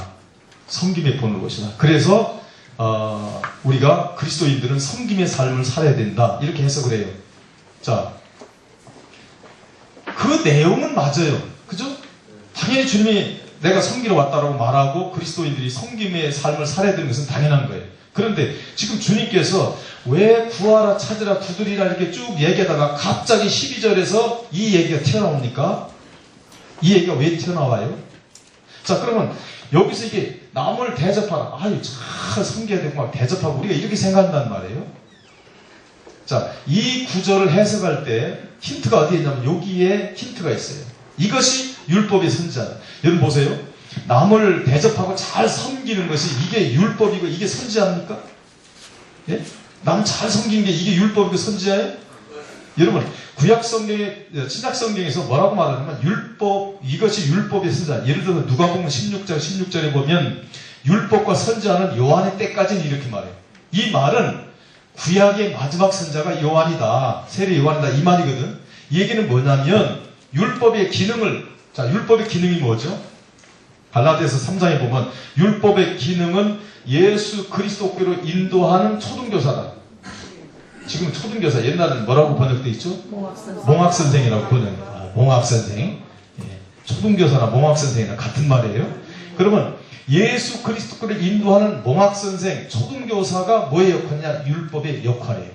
섬김의 본을 보이셨다. 그래서 우리가 그리스도인들은 섬김의 삶을 살아야 된다. 이렇게 해석을 해요. 자, 그 내용은 맞아요. 그죠? 당연히 주님이 내가 섬기러 왔다라고 말하고 그리스도인들이 섬김의 삶을 살아야 되는 것은 당연한 거예요. 그런데 지금 주님께서 왜 구하라, 찾으라, 두드리라 이렇게 쭉 얘기하다가 갑자기 12절에서 이 얘기가 튀어나옵니까? 이 얘기가 왜 튀어나와요? 자, 그러면 여기서 이게 남을 대접하라. 잘 섬겨야 되고 막 대접하고 우리가 이렇게 생각한단 말이에요. 자, 이 구절을 해석할 때 힌트가 어디에 있냐면 여기에 힌트가 있어요. 이것이 율법의 선지자. 여러분 보세요. 남을 대접하고 잘 섬기는 것이 이게 율법이고 이게 선지자입니까? 예? 남 잘 섬기는 게 이게 율법이고 선지자예요? 여러분 구약 성경에 신약 성경에서 뭐라고 말하냐면 율법 이것이 율법의 선지자. 예를 들어 누가복음 16절에 보면 율법과 선지자는 요한의 때까지는 이렇게 말해요. 이 말은 구약의 마지막 선지자가 요한이다. 세례 요한이다. 이 말이거든. 이 얘기는 뭐냐면 율법의 기능을 율법의 기능이 뭐죠? 갈라디아서 3장에 보면 율법의 기능은 예수 그리스도께로 인도하는 초등교사다. 지금 초등교사, 옛날에는 뭐라고 번역돼 있죠? 몽학선생이라고 번역. 몽학선생. 예. 초등교사나 몽학선생이랑 같은 말이에요. 그러면 예수 그리스도를 인도하는 몽학선생, 초등교사가 뭐의 역할이냐? 율법의 역할이에요.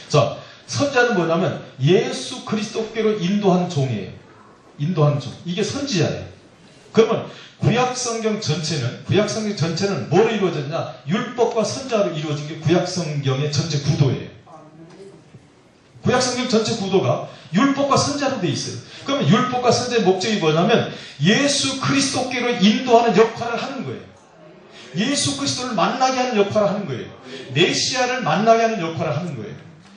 자, 선지자는 뭐냐면 예수 그리스도께로 인도하는 종이에요. 인도하는 종. 이게 선지자예요. 그러면 구약성경 전체는 뭐로 이루어졌냐? 율법과 선지자로 이루어진 게 구약성경의 전체 구도예요. 구약성경 전체 구도가 율법과 선지자로 되어 있어요. 그러면 율법과 선지자의 목적이 뭐냐면 예수 그리스도께로 인도하는 역할을 하는 거예요. 예수 그리스도를 만나게 하는 역할을 하는 거예요. 메시아를 만나게 하는 역할을 하는 거예요.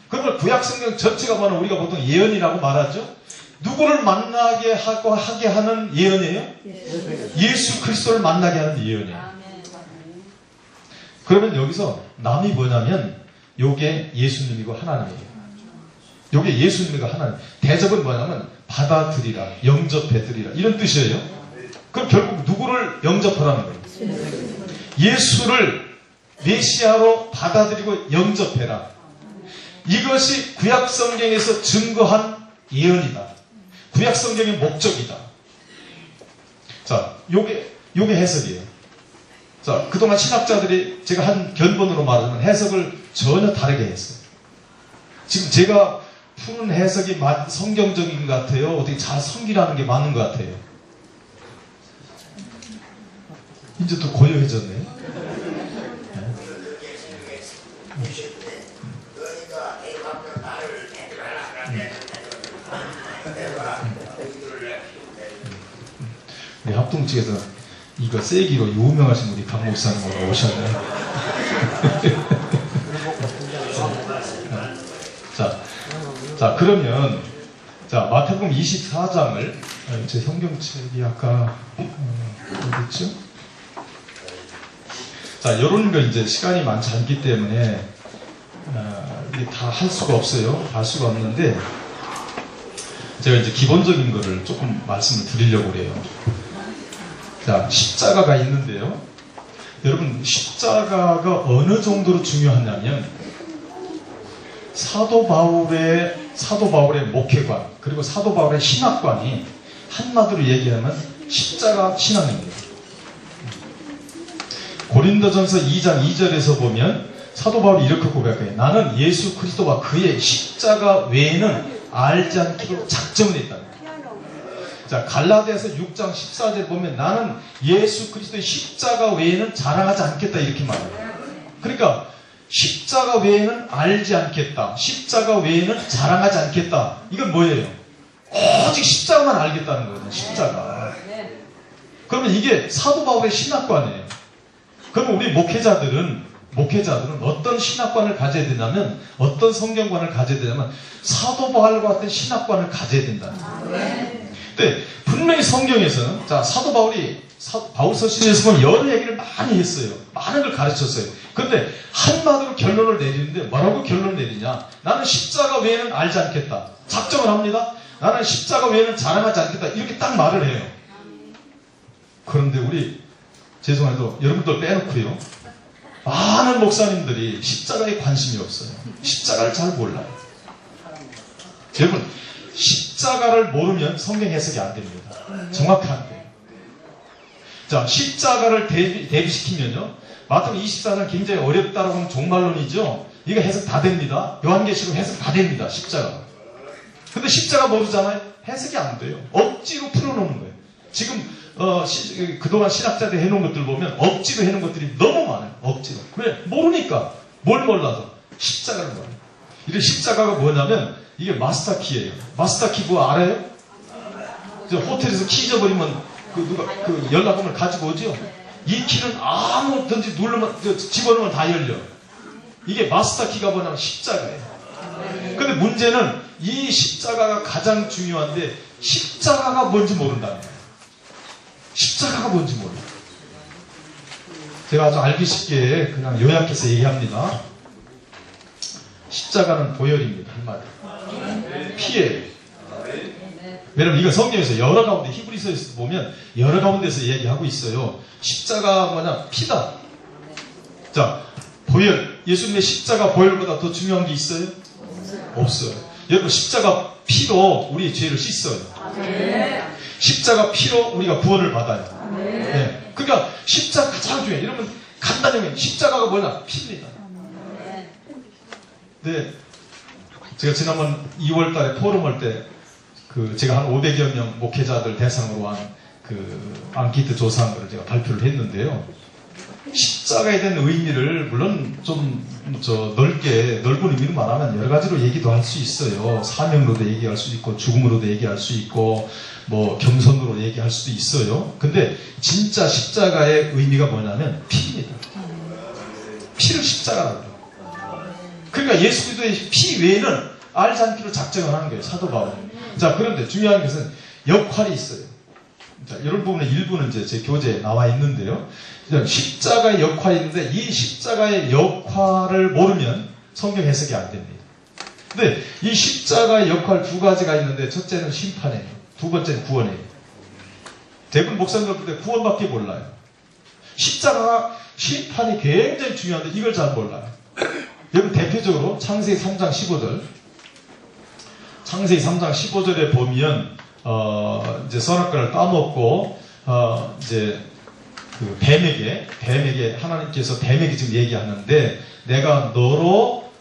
그러면 구약성경 전체가 뭐냐? 우리가 보통 예언이라고 말하죠. 누구를 만나게 하게 하는 예언이에요? 예수 그리스도를 만나게 하는 예언이에요. 그러면 여기서 남이 뭐냐면 요게 예수님이고 하나님이에요. 요게 예수님이고 하나님. 대접은 뭐냐면 받아들이라, 영접해드리라 이런 뜻이에요. 그럼 결국 누구를 영접하라는 거예요? 예수를 메시아로 받아들이고 영접해라. 이것이 구약성경에서 증거한 예언이다. 구약성경의 목적이다. 자, 요게 해석이에요. 자, 그동안 신학자들이 제가 한 견본으로 말하면 해석을 전혀 다르게 했어요. 지금 제가 푸는 해석이 성경적인 것 같아요. 어떻게 잘 섬기라는 게 맞는 것 같아요. 이제 또 고요해졌네요. 네, 합동 측에서 이거 세기로 유명하신 우리 강 목사님 오늘 오셨네요. 자, 그러면 마태복음 24장을 제 성경책이 아까 어딨죠? 자, 이런 거 이제 시간이 많지 않기 때문에 다 할 수가 없어요. 할 수가 없는데 제가 이제 기본적인 거를 조금 말씀을 드리려고 그래요. 자, 십자가가 있는데요. 여러분, 십자가가 어느 정도로 중요하냐면 사도 바울의 목회관 그리고 사도 바울의 신학관이 한마디로 얘기하면 십자가 신앙입니다. 고린도전서 2장 2절에서 보면 사도 바울이 이렇게 고백해요. 나는 예수 그리스도와 그의 십자가 외에는 알지 않기로 작정을 했다. 자, 갈라디아서 6장 14절 보면 나는 예수 그리스도의 십자가 외에는 자랑하지 않겠다 이렇게 말해요. 그러니까 십자가 외에는 알지 않겠다. 십자가 외에는 자랑하지 않겠다. 이건 뭐예요? 오직 십자가만 알겠다는 거예요. 십자가. 그러면 이게 사도 바울의 신학관이에요. 그러면 우리 목회자들은 어떤 신학관을 가져야 되냐면 어떤 성경관을 가져야 되냐면 사도 바울과 같은 신학관을 가져야 된다. 근데 분명히 성경에서는 사도 바울이 바울서신에서 보면 여러 얘기를 많이 했어요. 많은 걸 가르쳤어요. 그런데 한마디로 결론을 내리는데 뭐라고 결론을 내리냐? 나는 십자가 외에는 알지 않겠다. 작정을 합니다. 나는 십자가 외에는 자랑하지 않겠다. 이렇게 딱 말을 해요. 그런데 우리 죄송해도 여러분들 빼놓고요. 많은 목사님들이 십자가에 관심이 없어요. 십자가를 잘 몰라요. 여러분, 십자가를 모르면 성경 해석이 안 됩니다. 정확히 안 돼요. 자, 십자가를 대비시키면요. 마태복음 24장 굉장히 어렵다라고 하는 종말론이죠. 이거 해석 다 됩니다. 요한계시록 해석 다 됩니다. 십자가. 근데 십자가 모르잖아요. 해석이 안 돼요. 억지로 풀어놓는 거예요. 지금 그동안 신학자들이 해놓은 것들 보면 억지로 해놓은 것들이 너무 많아요. 억지로. 왜? 모르니까. 뭘 몰라서. 십자가를 몰라요. 이 십자가가 뭐냐면 이게 마스터키예요. 마스터키 그거 알아요? 호텔에서 키 잊어버리면 누가 연락함을 가지고 오죠? 이 키는 아무든지 누르면 집어넣으면 다 열려. 이게 마스터키가 뭐냐면 십자가예요. 근데 문제는 이 십자가가 가장 중요한데 십자가가 뭔지 모른다는 거예요. 십자가가 뭔지 몰라요. 제가 아주 알기 쉽게 그냥 요약해서 얘기합니다. 십자가는 보혈입니다. 한마디. 피예요. 왜냐면 이건 성경에서 여러 가운데 히브리서에서 보면 여러 가운데서 얘기하고 있어요. 십자가 뭐냐? 피다. 자, 보혈, 예수님의 십자가 보혈보다 더 중요한 게 있어요? 없어요. 여러분, 십자가 피로 우리의 죄를 씻어요. 십자가 피로 우리가 구원을 받아요. 네. 그러니까 십자가 가장 중요해요. 여러분, 간단히 하면 십자가가 뭐냐? 피입니다. 네. 제가 지난번 2월 달에 포럼 할 때, 제가 한 500여 명 목회자들 대상으로 한 앙키트 조사한 걸 제가 발표를 했는데요. 십자가에 대한 의미를, 물론 넓은 의미로 말하면 여러 가지로 얘기도 할 수 있어요. 사명으로도 얘기할 수 있고, 죽음으로도 얘기할 수 있고, 겸손으로 얘기할 수도 있어요. 근데 진짜 십자가의 의미가 뭐냐면 피입니다. 피를 십자가라고 해요. 그러니까 예수 그리스도의 피 외에는 알지 않기로 작정을 하는 거예요. 사도 바울은. 자, 그런데 중요한 것은 역할이 있어요. 자, 이런 부분의 일부는 이제 제 교재에 나와 있는데요. 십자가의 역할이 있는데 이 십자가의 역할을 모르면 성경 해석이 안 됩니다. 근데 이 십자가의 역할 두 가지가 있는데 첫째는 심판이에요. 두 번째는 구원이에요. 대부분 목사님들 볼 때 구원밖에 몰라요. 십자가가 심판이 굉장히 중요한데 이걸 잘 몰라요. 여러분, 대표적으로 창세기 3장 15절. 창세기 3장 15절에 보면, 이제 선악과를 따먹고, 이제, 뱀에게, 하나님께서 뱀에게 지금 얘기하는데, 내가 너로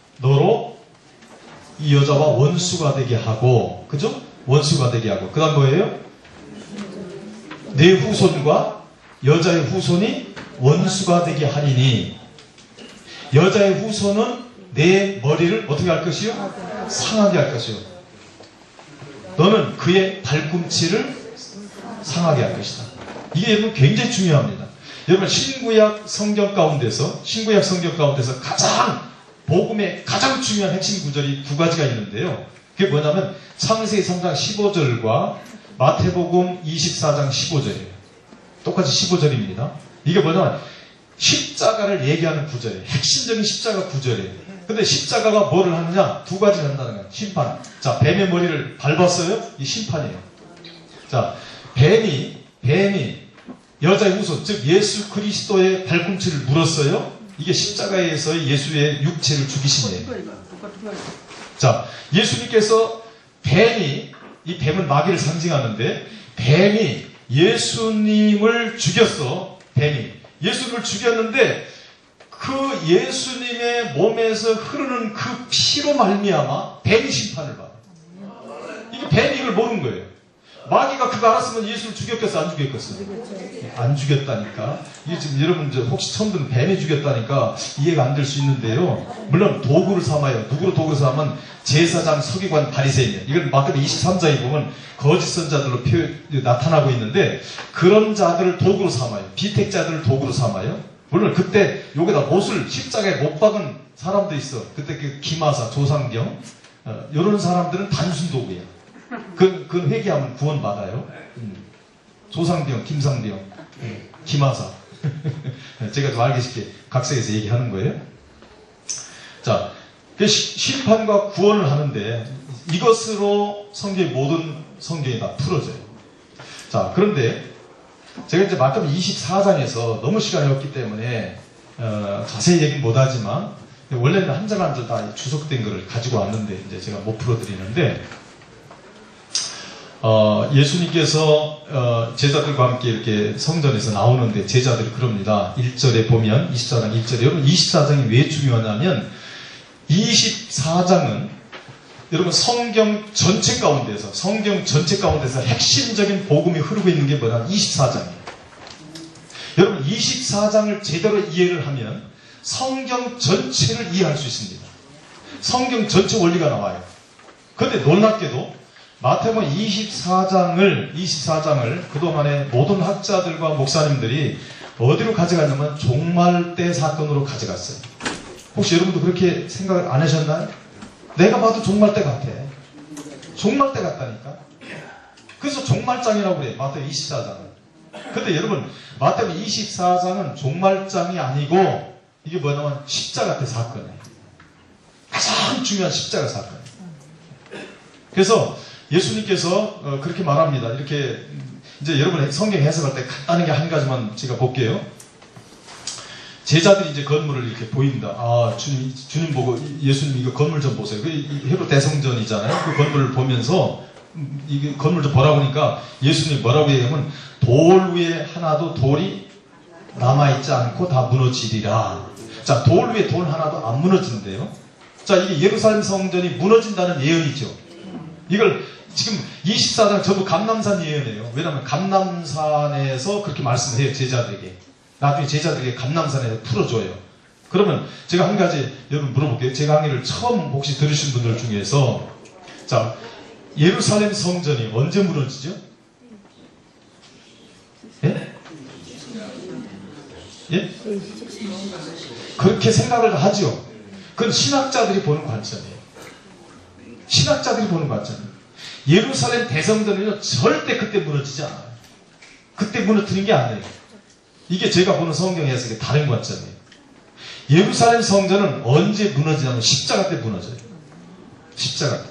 이 여자와 원수가 되게 하고, 그죠? 원수가 되게 하고. 그 다음 뭐예요? 내 후손과 여자의 후손이 원수가 되게 하리니, 여자의 후손은 내 머리를 어떻게 할 것이요? 상하게 할 것이요. 너는 그의 발꿈치를 상하게 할 것이다. 이게 여러분 굉장히 중요합니다. 여러분, 신구약 성경 가운데서 가장 복음의 가장 중요한 핵심 구절이 두 가지가 있는데요. 그게 뭐냐면 창세기 3장 15절과 마태복음 24장 15절이에요. 똑같이 15절입니다. 이게 뭐냐면 십자가를 얘기하는 구절이에요. 핵심적인 십자가 구절이에요. 근데 십자가가 뭐를 하느냐? 두 가지를 한다는 거예요. 심판. 자, 뱀의 머리를 밟았어요? 이 심판이에요. 자, 뱀이 여자의 후손, 즉 예수 그리스도의 발꿈치를 물었어요. 이게 십자가에서의 예수의 육체를 죽이신 예요. 자, 예수님께서 이 뱀은 마귀를 상징하는데, 뱀이 예수님을 죽였어. 예수님을 죽였는데 그 예수님의 몸에서 흐르는 그 피로 말미암아 뱀이 심판을 받아요. 이게 뱀이 이걸 모르는 거예요. 마귀가 그거 알았으면 예수를 죽였겠어, 안 죽였겠어? 안 죽였다니까. 이게 지금 여러분 혹시 처음 듣는 뱀이 죽였다니까 이해가 안 될 수 있는데요. 물론 도구를 삼아요. 누구로 도구를 삼으면 제사장, 서기관, 바리새인. 이건 마태복음 23장에 보면 거짓 선자들로 나타나고 있는데, 그런 자들을 도구로 삼아요. 비택자들을 도구로 삼아요. 물론 그때 여기다 못을 십자가에 못 박은 사람도 있어. 그때 기마사, 조상경 이런 사람들은 단순 도구예요. 그건 회개하면 구원받아요. 조상병, 김상병, 기마사. 제가 좀 알기 쉽게 각색해서 얘기하는 거예요. 자, 심판과 구원을 하는데 이것으로 성경의 모든 성경이 다 풀어져요. 자, 그런데 제가 이제 마태복음 24장에서 너무 시간이 없기 때문에 자세히 얘기는 못하지만, 원래는 한 장 한 장 다 주석된 거를 가지고 왔는데 이제 제가 못 풀어드리는데, 예수님께서 제자들과 함께 이렇게 성전에서 나오는데 제자들이 그럽니다. 1절에 보면 24장 1절에, 여러분 24장이 왜 중요하냐면 24장은 여러분 성경 전체 가운데서 핵심적인 복음이 흐르고 있는 게 뭐냐면 24장이에요. 여러분 24장을 제대로 이해를 하면 성경 전체를 이해할 수 있습니다. 성경 전체 원리가 나와요. 그런데 놀랍게도 마태복음 24장을 그동안에 모든 학자들과 목사님들이 어디로 가져갔냐면 종말때 사건으로 가져갔어요. 혹시 여러분도 그렇게 생각 안 하셨나요? 내가 봐도 종말때 같아. 종말때 같다니까. 그래서 종말장이라고 그래요. 마태복음 24장은. 근데 여러분 마태복음 24장은 종말장이 아니고 이게 뭐냐면 십자가 때 사건이에요. 가장 중요한 십자가 사건이에요. 그래서 예수님께서 그렇게 말합니다. 이렇게 이제 여러분 성경 해석할 때 간단하게 한 가지만 제가 볼게요. 제자들이 이제 건물을 이렇게 보인다. 아, 주님 보고 예수님 이거 건물 좀 보세요. 그 헤롯 대성전이잖아요. 그 건물을 보면서 이게 건물 좀 보라고 하니까 예수님이 뭐라고 얘기하면 돌 위에 하나도 돌이 남아있지 않고 다 무너지리라. 자, 돌 위에 돌 하나도 안 무너진대요. 자, 이게 예루살렘 성전이 무너진다는 예언이죠. 이걸 지금 24장 전부 감람산 예언이에요. 왜냐하면 감람산에서 그렇게 말씀을 해요. 제자들에게. 나중에 제자들에게 감람산에서 풀어줘요. 그러면 제가 한 가지 여러분 물어볼게요. 제 강의를 처음 혹시 들으신 분들 중에서 자, 예루살렘 성전이 언제 무너지죠? 예? 예? 그렇게 생각을 하죠. 그건 신학자들이 보는 관점이에요. 신학자들이 보는 관점이에요. 예루살렘 대성전은 절대 그때 무너지지 않아요. 그때 무너뜨린 게 아니에요. 이게 제가 보는 성경에서 다른 관점이에요. 예루살렘 성전은 언제 무너지냐면 십자가 때 무너져요. 십자가 때.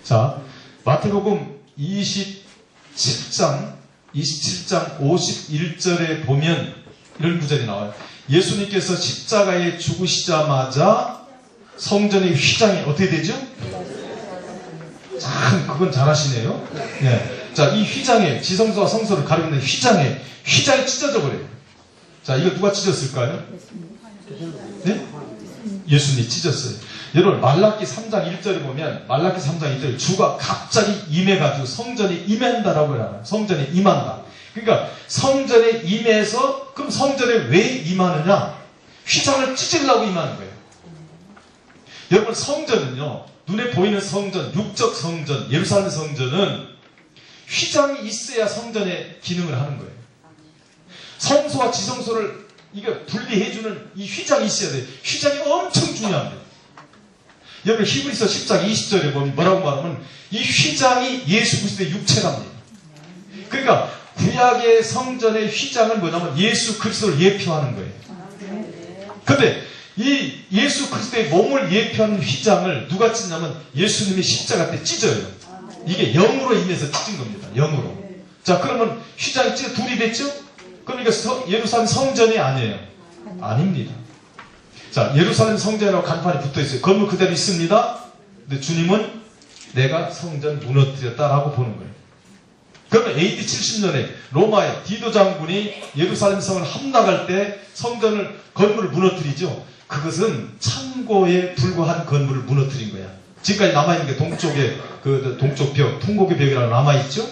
자, 마태복음 27장 51절에 보면 이런 구절이 나와요. 예수님께서 십자가에 죽으시자마자 성전의 휘장이 어떻게 되죠? 참 그건 잘하시네요. 네. 자, 이 휘장에 지성소와 성소를 가리는 휘장이 찢어져 버려요. 자, 이거 누가 찢었을까요? 네? 예수님이 찢었어요. 여러분 말라기 3장 1절에 보면 말라기 3장 1절에 주가 갑자기 임해가지고 성전에 임한다라고 해요. 성전에 임한다. 그러니까 성전에 임해서 그럼 성전에 왜 임하느냐? 휘장을 찢으려고 임하는 거예요. 여러분 성전은요. 눈에 보이는 성전, 육적 성전, 예루살렘 성전은 휘장이 있어야 성전의 기능을 하는 거예요. 성소와 지성소를 이거 분리해주는 이 휘장이 있어야 돼요. 휘장이 엄청 중요합니다. 여러분 히브리서 10장 20절에 보면 뭐라고 말하면 이 휘장이 예수 그리스도의 육체랍니다. 그러니까 구약의 성전의 휘장은 뭐냐면 예수 그리스도를 예표하는 거예요. 근데 이 예수 그리스도의 몸을 예표하는 휘장을 누가 찢냐면 예수님이 십자가 때 찢어요. 이게 영으로 인해서 찢은 겁니다. 영으로. 자, 그러면 휘장이 찢어 둘이 됐죠? 그러니까 예루살렘 성전이 아니에요. 아닙니다. 자, 예루살렘 성전이라고 간판이 붙어 있어요. 건물 그대로 있습니다. 근데 주님은 내가 성전 무너뜨렸다라고 보는 거예요. 그러면 AD 70년에 로마의 디도 장군이 예루살렘 성을 함락할 때 성전을 건물을 무너뜨리죠. 그것은 창고에 불과한 건물을 무너뜨린 거야. 지금까지 남아있는 게 동쪽에 그 동쪽 벽, 통곡의 벽이라고 남아있죠.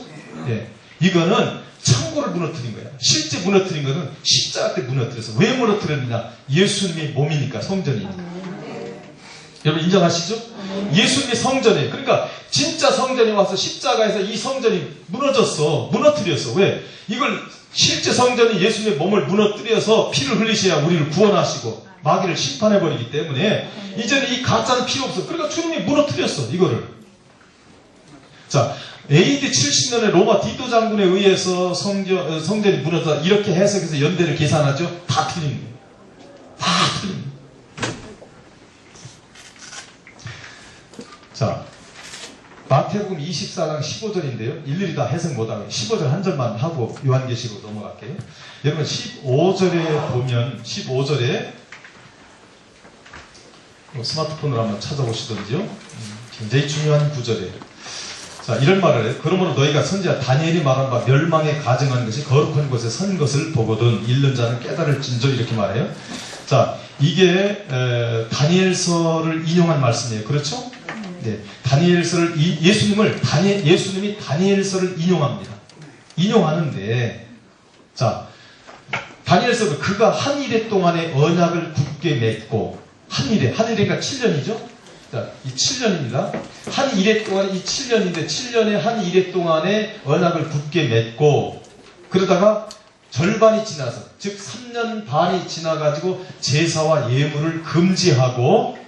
예. 이거는 창고를 무너뜨린 거야. 실제 무너뜨린 것은 십자가 때 무너뜨려서. 왜 무너뜨렸느냐? 예수님의 몸이니까, 성전이니까. 여러분 인정하시죠? 예수님의 성전이에요. 그러니까 진짜 성전이 와서 십자가에서 이 성전이 무너졌어. 무너뜨렸어. 왜? 이걸 실제 성전이 예수님의 몸을 무너뜨려서 피를 흘리셔야 우리를 구원하시고 마귀를 심판해버리기 때문에 이제는 이 가짜는 필요 없어. 그러니까 주님이 무너뜨렸어. 이거를. 자, AD 70년에 로마 디도 장군에 의해서 성전이 무너졌다. 이렇게 해석해서 연대를 계산하죠. 다 틀린 거예요. 다 틀린 거예요. 자, 마태복음 24장 15절인데요. 일일이 다 해석 못하고 15절 한 절만 하고 요한계시로 넘어갈게요. 여러분 15절에 보면 15절에 스마트폰으로 한번 찾아보시던지요. 굉장히 중요한 구절이에요. 자, 이런 말을 해요. 그러므로 너희가 선지자 다니엘이 말한 바 멸망에 가증한 것이 거룩한 곳에 선 것을 보거든 읽는 자는 깨달을진저 이렇게 말해요. 자, 이게 다니엘서를 인용한 말씀이에요. 그렇죠? 네, 다니엘서를 예수님이 다니엘서를 인용합니다. 인용하는데, 자, 다니엘서는 그가 한 일해 동안의 언약을 굳게 맺고 한 일해가 7년이죠. 자, 이 7년입니다. 한 일해 동안 이 7년인데 7년의 한 일해 동안의 언약을 굳게 맺고 그러다가 절반이 지나서 즉 3년 반이 지나가지고 제사와 예물을 금지하고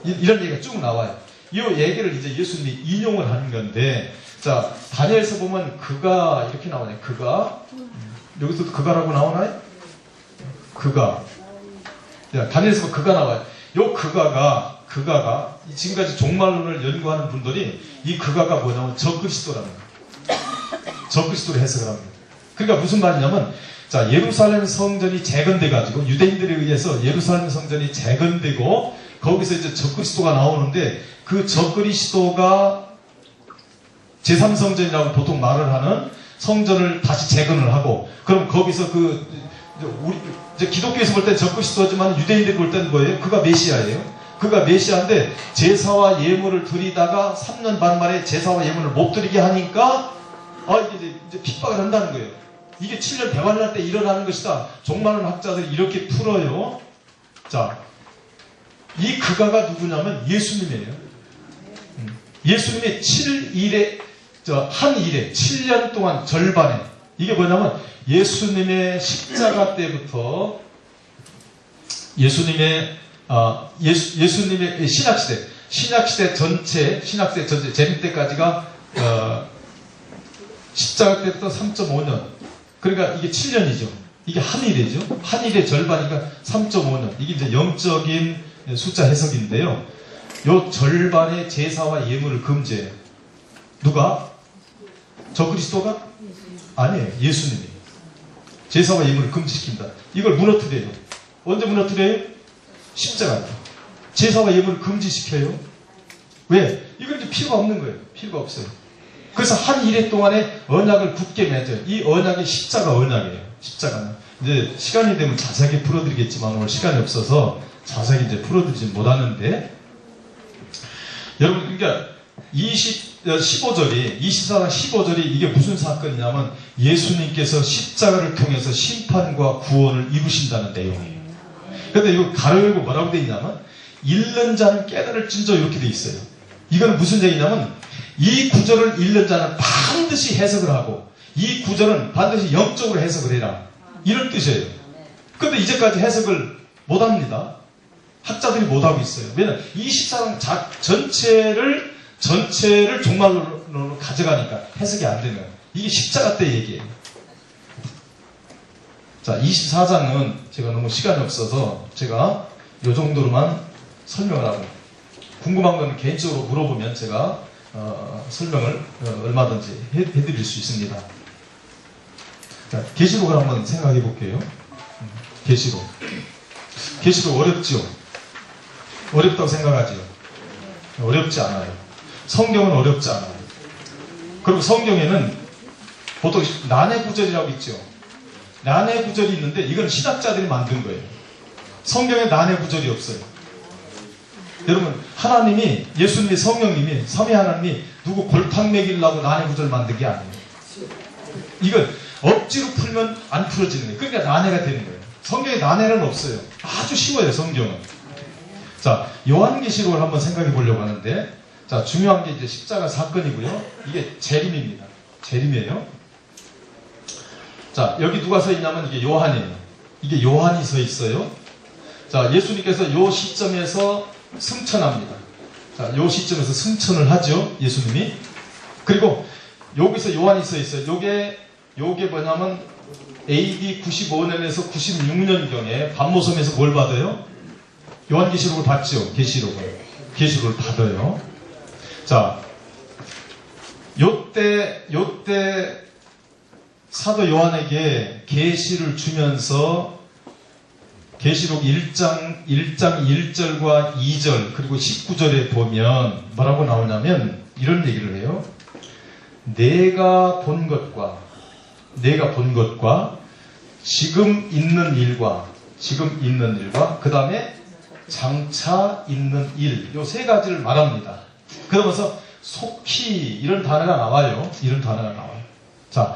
이런 얘기가 쭉 나와요. 이 얘기를 이제 예수님이 인용을 하는 건데, 자, 다니엘서 보면 그가 이렇게 나오네요. 그가 여기서도 그가라고 나오나요? 그가. 야, 다니엘서 보면 그가 나와요. 요 그가가 지금까지 종말론을 연구하는 분들이 이 그가가 뭐냐면 적그리스도라는 거예요. 적그리스도로 해석을 합니다. 그러니까 무슨 말이냐면 자, 예루살렘 성전이 재건돼가지고 유대인들에 의해서 예루살렘 성전이 재건되고 거기서 이제 적그리스도가 나오는데 그 적그리스도가 제3성전이라고 보통 말을 하는 성전을 다시 재건을 하고 그럼 거기서 우리 이제 기독교에서 볼 때 적그리스도지만 유대인들이 볼 때는 뭐예요? 그가 메시아예요. 그가 메시아인데 제사와 예물을 드리다가 3년 반 만에 제사와 예물을 못 드리게 하니까 이제 핍박을 한다는 거예요. 이게 7년 대환란 때 일어나는 것이다. 종말론 학자들이 이렇게 풀어요. 자, 이 그가가 누구냐면 예수님이에요. 예수님의 한 일에 7년 동안 절반에 이게 뭐냐면 예수님의 십자가 때부터 예수님의 신약시대 전체 재림 때까지가 십자가 때부터 3.5년. 그러니까 이게 7년이죠. 이게 한 일이죠. 한 일의 절반이니까 3.5년. 이게 이제 영적인 숫자 해석인데요. 요 절반의 제사와 예물을 금지해요. 누가? 적그리스도가? 아니에요. 예수님이. 제사와 예물을 금지시킨다. 이걸 무너뜨려요. 언제 무너뜨려요? 십자가. 제사와 예물을 금지시켜요. 왜? 이건 이제 필요가 없는 거예요. 필요가 없어요. 그래서 한 일해 동안에 언약을 굳게 맺어요. 이 언약이 십자가 언약이에요. 십자가는. 이제 시간이 되면 자세하게 풀어드리겠지만 오늘 시간이 없어서 자세하게 이제 풀어드리지 못하는데 여러분 그러니까 15절이 24장 15절이 이게 무슨 사건이냐면 예수님께서 십자가를 통해서 심판과 구원을 이루신다는 내용이에요. 그런데 이거 가로 열고 뭐라고 되어 있냐면 읽는 자는 깨달을진저 이렇게 되어 있어요. 이건 무슨 얘기냐면 이 구절을 읽는 자는 반드시 해석을 하고 이 구절은 반드시 영적으로 해석을 해라. 이런 뜻이에요. 그런데 이제까지 해석을 못합니다. 학자들이 못하고 있어요. 왜냐하면 24장 전체를 종말론으로 가져가니까 해석이 안 되는 거예요. 이게 십자가 때 얘기예요. 자, 24장은 제가 너무 시간이 없어서 제가 이 정도로만 설명을 하고 궁금한 건 개인적으로 물어보면 제가 설명을 얼마든지 해드릴 수 있습니다. 자, 계시록을 한번 생각해 볼게요. 계시록 어렵죠? 어렵다고 생각하지요? 어렵지 않아요. 성경은 어렵지 않아요. 그리고 성경에는 보통 난해 구절이라고 있죠. 난해 구절이 있는데 이건 신학자들이 만든 거예요. 성경에 난해 구절이 없어요. 여러분 하나님이 예수님이 성령님이 삼위 하나님이 누구 골탕 먹이려고 난해 구절 만든 게 아니에요. 이건 억지로 풀면 안 풀어지는 거예요. 그러니까 난해가 되는 거예요. 성경에 난해는 없어요. 아주 쉬워요. 성경은. 자, 요한계시록을 한번 생각해 보려고 하는데 자, 중요한 게 이제 십자가 사건이고요. 이게 재림입니다. 재림이에요. 자, 여기 누가 서 있냐면 이게 요한이에요. 이게 요한이 서 있어요. 자, 예수님께서 요 시점에서 승천합니다. 자, 요 시점에서 승천을 하죠. 예수님이. 그리고 여기서 요한이 서 있어요. 요게 뭐냐면 AD 95년에서 96년경에 반모섬에서 뭘 받아요? 요한계시록을 받죠. 계시록을 받아요. 자, 요때 사도 요한에게 계시를 주면서 계시록 1장 1절과 2절 그리고 19절에 보면 뭐라고 나오냐면 이런 얘기를 해요. 내가 본 것과 지금 있는 일과 그 다음에 장차 있는 일, 요 세 가지를 말합니다. 그러면서 속히 이런 단어가 나와요. 자,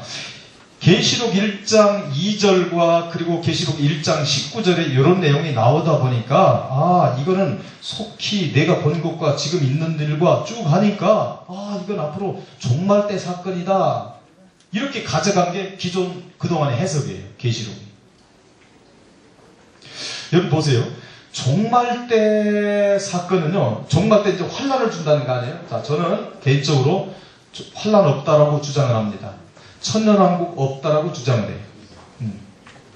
계시록 1장 2절과 그리고 계시록 1장 19절에 이런 내용이 나오다 보니까 이거는 속히 내가 본 것과 지금 있는 일과 쭉 하니까 이건 앞으로 종말 때 사건이다. 이렇게 가져간 게 기존 그동안의 해석이에요. 계시록이. 여러분 보세요. 종말 때 사건은요. 종말 때 이제 환란을 준다는 거 아니에요? 자, 저는 개인적으로 환란 없다라고 주장을 합니다. 천년왕국 없다라고 주장을 해요.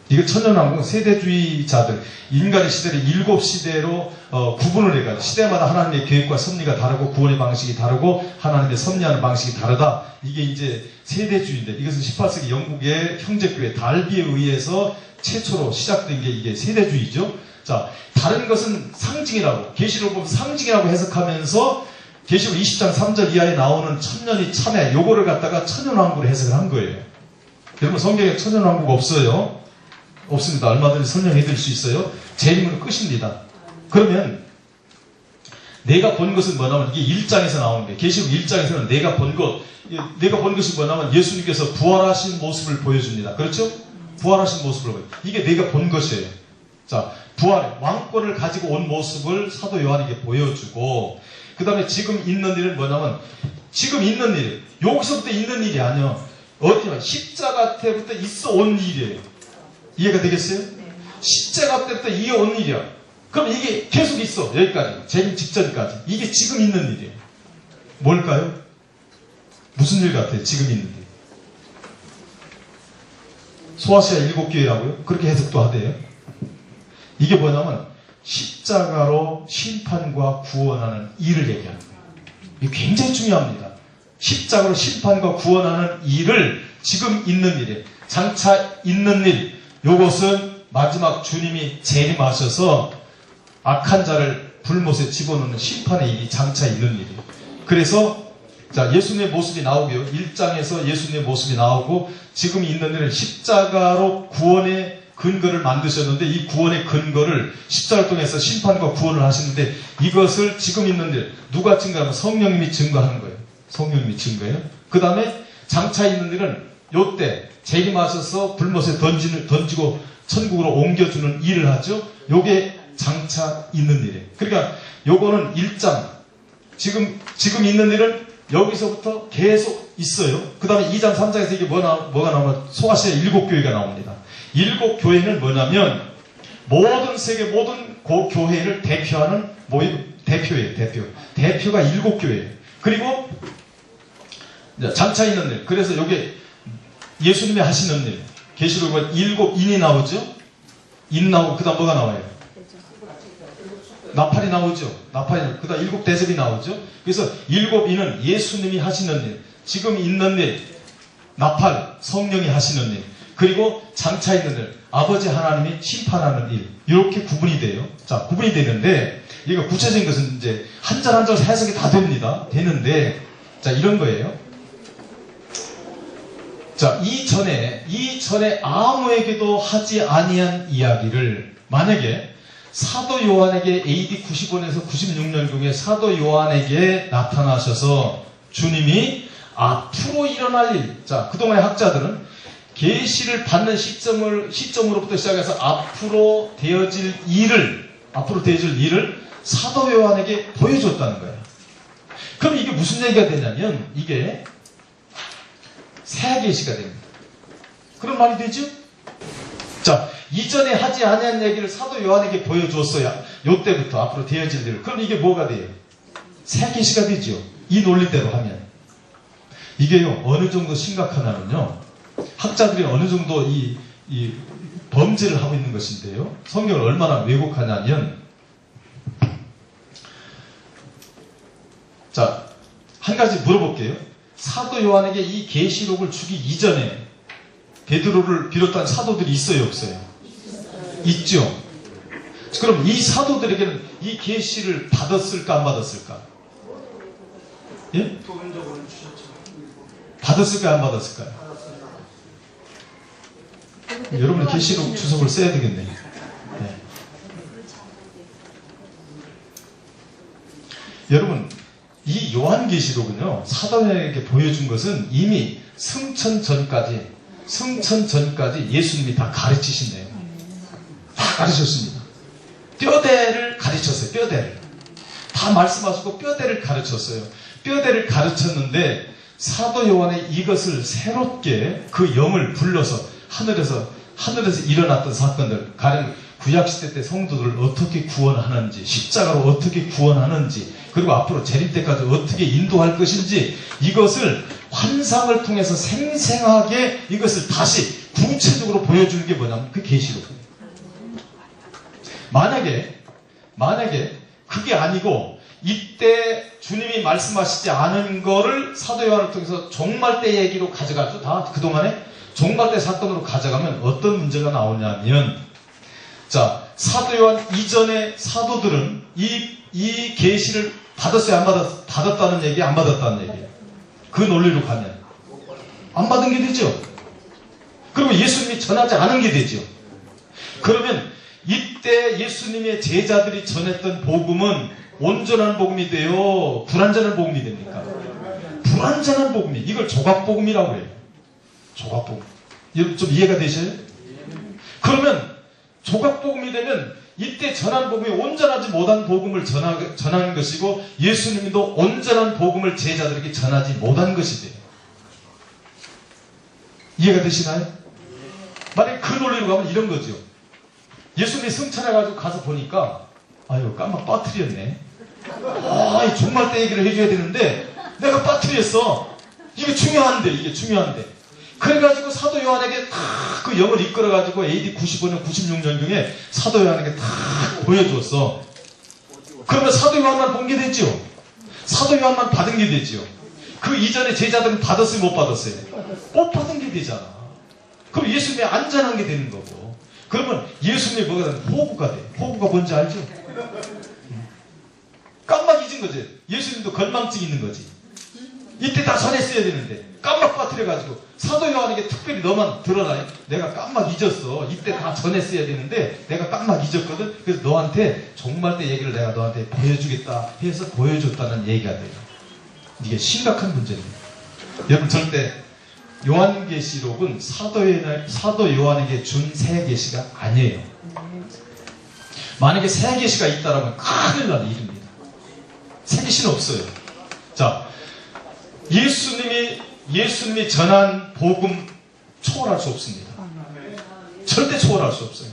이거 천년왕국 세대주의자들, 인간의 시대를 7시대로 구분을 해가지고 시대마다 하나님의 계획과 섭리가 다르고 구원의 방식이 다르고 하나님의 섭리하는 방식이 다르다. 이게 이제 세대주의인데 이것은 18세기 영국의 형제교회 달비에 의해서 최초로 시작된 게 이게 세대주의죠. 자, 다른 것은 상징이라고, 계시록 보면 상징이라고 해석하면서 계시록 20장 3절 이하에 나오는 천년이 참회, 요거를 갖다가 천년왕국으로 해석을 한 거예요. 여러분 성경에 천년왕국 없어요. 없습니다. 얼마든지 설명해 드릴 수 있어요. 제 힘으로 끝입니다. 그러면 내가 본 것은 뭐냐면 이게 1장에서 나오는 거예요. 계시록 1장에서는 내가 본 것이 뭐냐면 예수님께서 부활하신 모습을 보여줍니다. 그렇죠? 부활하신 모습을 보여요. 이게 내가 본 것이에요. 자, 부활, 왕권을 가지고 온 모습을 사도 요한에게 보여주고, 그 다음에 지금 있는 일은 뭐냐면, 지금 있는 일, 여기서부터 있는 일이 아니요. 어디냐, 십자가 때부터 있어 온 일이에요. 이해가 되겠어요? 십자가 때부터 이어온 일이야. 그럼 이게 계속 있어. 여기까지. 재림 직전까지. 이게 지금 있는 일이에요. 뭘까요? 무슨 일 같아요? 지금 있는 일. 소아시아 7교회라고요? 그렇게 해석도 하대요. 이게 뭐냐면 십자가로 심판과 구원하는 일을 얘기하는 거예요. 이게 굉장히 중요합니다. 십자가로 심판과 구원하는 일을 지금 있는 일이에요. 장차 있는 일. 요것은 마지막 주님이 재림하셔서 악한 자를 불못에 집어넣는 심판의 일이 장차 있는 일이에요. 그래서 자, 예수님의 모습이 나오고요. 1장에서 예수님의 모습이 나오고 지금 있는 일은 십자가로 구원의 근거를 만드셨는데 이 구원의 근거를 십자가를 통해서 심판과 구원을 하시는데 이것을 지금 있는 일 누가 증거하면 성령님이 증거하는 거예요. 성령님이 증거해요. 그 다음에 장차 있는 일은 요때 재림하셔서 불못에 던지고 천국으로 옮겨주는 일을 하죠. 요게 장차 있는 일이에요. 그러니까 요거는 1장 지금 있는 일은 여기서부터 계속 있어요. 그 다음에 2장 3장에서 이게 뭐가 나오면 소아시아 7교회가 나옵니다. 7교회는 뭐냐면 모든 세계 모든 교회를 대표하는 대표예요. 대표가 7교회예요. 그리고 장차 있는 일. 그래서 이게 예수님이 하시는 일. 계시록은 7인이 나오죠. 인 나오고 그 다음 뭐가 나와요? 나팔이 나오죠. 나팔이 그 다음 7대접이 나오죠. 그래서 7인은 예수님이 하시는 일. 지금 있는 일. 나팔 성령이 하시는 일. 그리고 장차 있는 일. 아버지 하나님이 심판하는 일. 이렇게 구분이 돼요. 자, 구분이 되는데 이거 구체적인 것은 이제 한 절 한 절 해석이 다 됩니다. 되는데 자, 이런 거예요. 자, 이전에 아무에게도 하지 아니한 이야기를 만약에 사도 요한에게 AD 95년에서 96년경에 사도 요한에게 나타나셔서 주님이 앞으로 일어날 일. 자, 그동안의 학자들은 계시를 받는 시점으로부터 시작해서 앞으로 되어질 일을 사도 요한에게 보여줬다는 거예요. 그럼 이게 무슨 얘기가 되냐면 이게 새 계시가 됩니다. 그런 말이 되죠? 자, 이전에 하지 아니한 얘기를 사도 요한에게 보여줬어야 요때부터 앞으로 되어질 일을. 그럼 이게 뭐가 돼요? 새 계시가 되죠. 이 논리대로 하면. 이게요, 어느 정도 심각하냐면요. 학자들이 어느 정도 이 범죄를 하고 있는 것인데요. 성경을 얼마나 왜곡하냐면, 자, 한 가지 물어볼게요. 사도 요한에게 이 계시록을 주기 이전에 베드로를 비롯한 사도들이 있어요, 없어요? 있죠. 그럼 이 사도들에게는 이 계시를 받았을까 안 받았을까? 예? 받았을까 안 받았을까요? 여러분이 계시록 주석을 써야 되겠네요. 네. 여러분, 이 요한계시록은요, 사도에게 보여준 것은 이미 승천 전까지 예수님이 다 가르치신대요. 다 가르쳤습니다. 뼈대를 가르쳤어요. 뼈대를. 다 말씀하시고 뼈대를 가르쳤어요. 뼈대를 가르쳤는데 사도 요한의 이것을 새롭게 그 영을 불러서 하늘에서 일어났던 사건들, 가령 구약시대 때 성도들을 어떻게 구원하는지, 십자가로 어떻게 구원하는지, 그리고 앞으로 재림 때까지 어떻게 인도할 것인지, 이것을 환상을 통해서 생생하게 이것을 다시 구체적으로 보여주는 게 뭐냐면 그 계시록이에요. 만약에 그게 아니고 이때 주님이 말씀하시지 않은 거를 사도 요한을 통해서 종말 때 얘기로 가져가죠. 다 그동안에 종말 때 사건으로 가져가면 어떤 문제가 나오냐면, 자, 사도 요한 이전의 사도들은 이 계시를 받았어요? 안 받았다는 얘기, 안 받았다는 얘기예요. 그 논리로 가면 안 받은 게 되죠. 그리고 예수님이 전하지 않은 게 되죠. 그러면 이때 예수님의 제자들이 전했던 복음은 온전한 복음이 돼요? 불완전한 복음이 됩니까? 불완전한 복음이, 이걸 조각복음이라고 해요. 조각복음. 여러분 좀 이해가 되셔요? 그러면 조각복음이 되면 이때 전한 복음이 온전하지 못한 복음을 전하는 것이고, 예수님도 온전한 복음을 제자들에게 전하지 못한 것이 돼요. 이해가 되시나요? 만약에 그 논리로 가면 이런 거죠. 예수님이 승천해가지고 가서 보니까, 아유, 깜빡 빠뜨렸네. 이 종말 때 얘기를 해줘야 되는데 내가 빠뜨렸어. 이게 중요한데. 그래가지고 사도 요한에게 다 그 영을 이끌어가지고 AD 95년, 96년경에 사도 요한에게 다 보여줬어. 그러면 사도 요한만 본 게 됐죠. 사도 요한만 받은 게 됐죠. 그 이전에 제자들은 받았어요, 못 받았어요? 못 받은 게 되잖아. 그럼 예수님이 안전한 게 되는 거고. 그러면 예수님이 뭐가 되는? 호구가 돼. 호구가 뭔지 알죠? 깜빡 잊은 거지. 예수님도 건망증 있는 거지. 이때 다 전했어야 되는데 깜빡 빠뜨려가지고 사도 요한에게 특별히 너만 들어라. 내가 깜빡 잊었어. 이때 다 전했어야 되는데 내가 깜빡 잊었거든. 그래서 너한테 종말 때 얘기를 내가 너한테 보여주겠다 해서 보여줬다는 얘기가 돼요. 이게 심각한 문제입니다. 여러분, 절대 요한계시록은 사도 요한에게 준 새 계시가 아니에요. 만약에 새 계시가 있다라면 큰일 나는 일입니다. 새 계시는 없어요. 자, 예수님이 전한 복음 초월할 수 없습니다. 절대 초월할 수 없어요.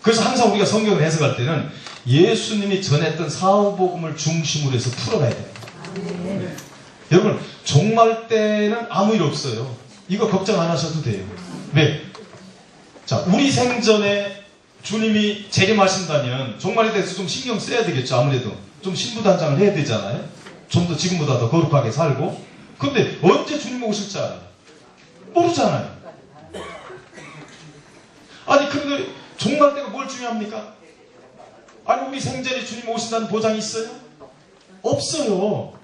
그래서 항상 우리가 성경을 해석할 때는 예수님이 전했던 사후복음을 중심으로 해서 풀어가야 돼요. 여러분, 종말 때는 아무 일 없어요. 이거 걱정 안 하셔도 돼요. 왜? 자, 우리 생전에 주님이 재림하신다면 종말에 대해서 좀 신경 써야 되겠죠. 아무래도 좀 신부단장을 해야 되잖아요. 좀 더 지금보다 더 거룩하게 살고. 근데 언제 주님 오실지 알아요? 모르잖아요. 아니, 그런데 종말 때가 뭘 중요합니까? 아니, 우리 생전에 주님 오신다는 보장이 있어요? 없어요.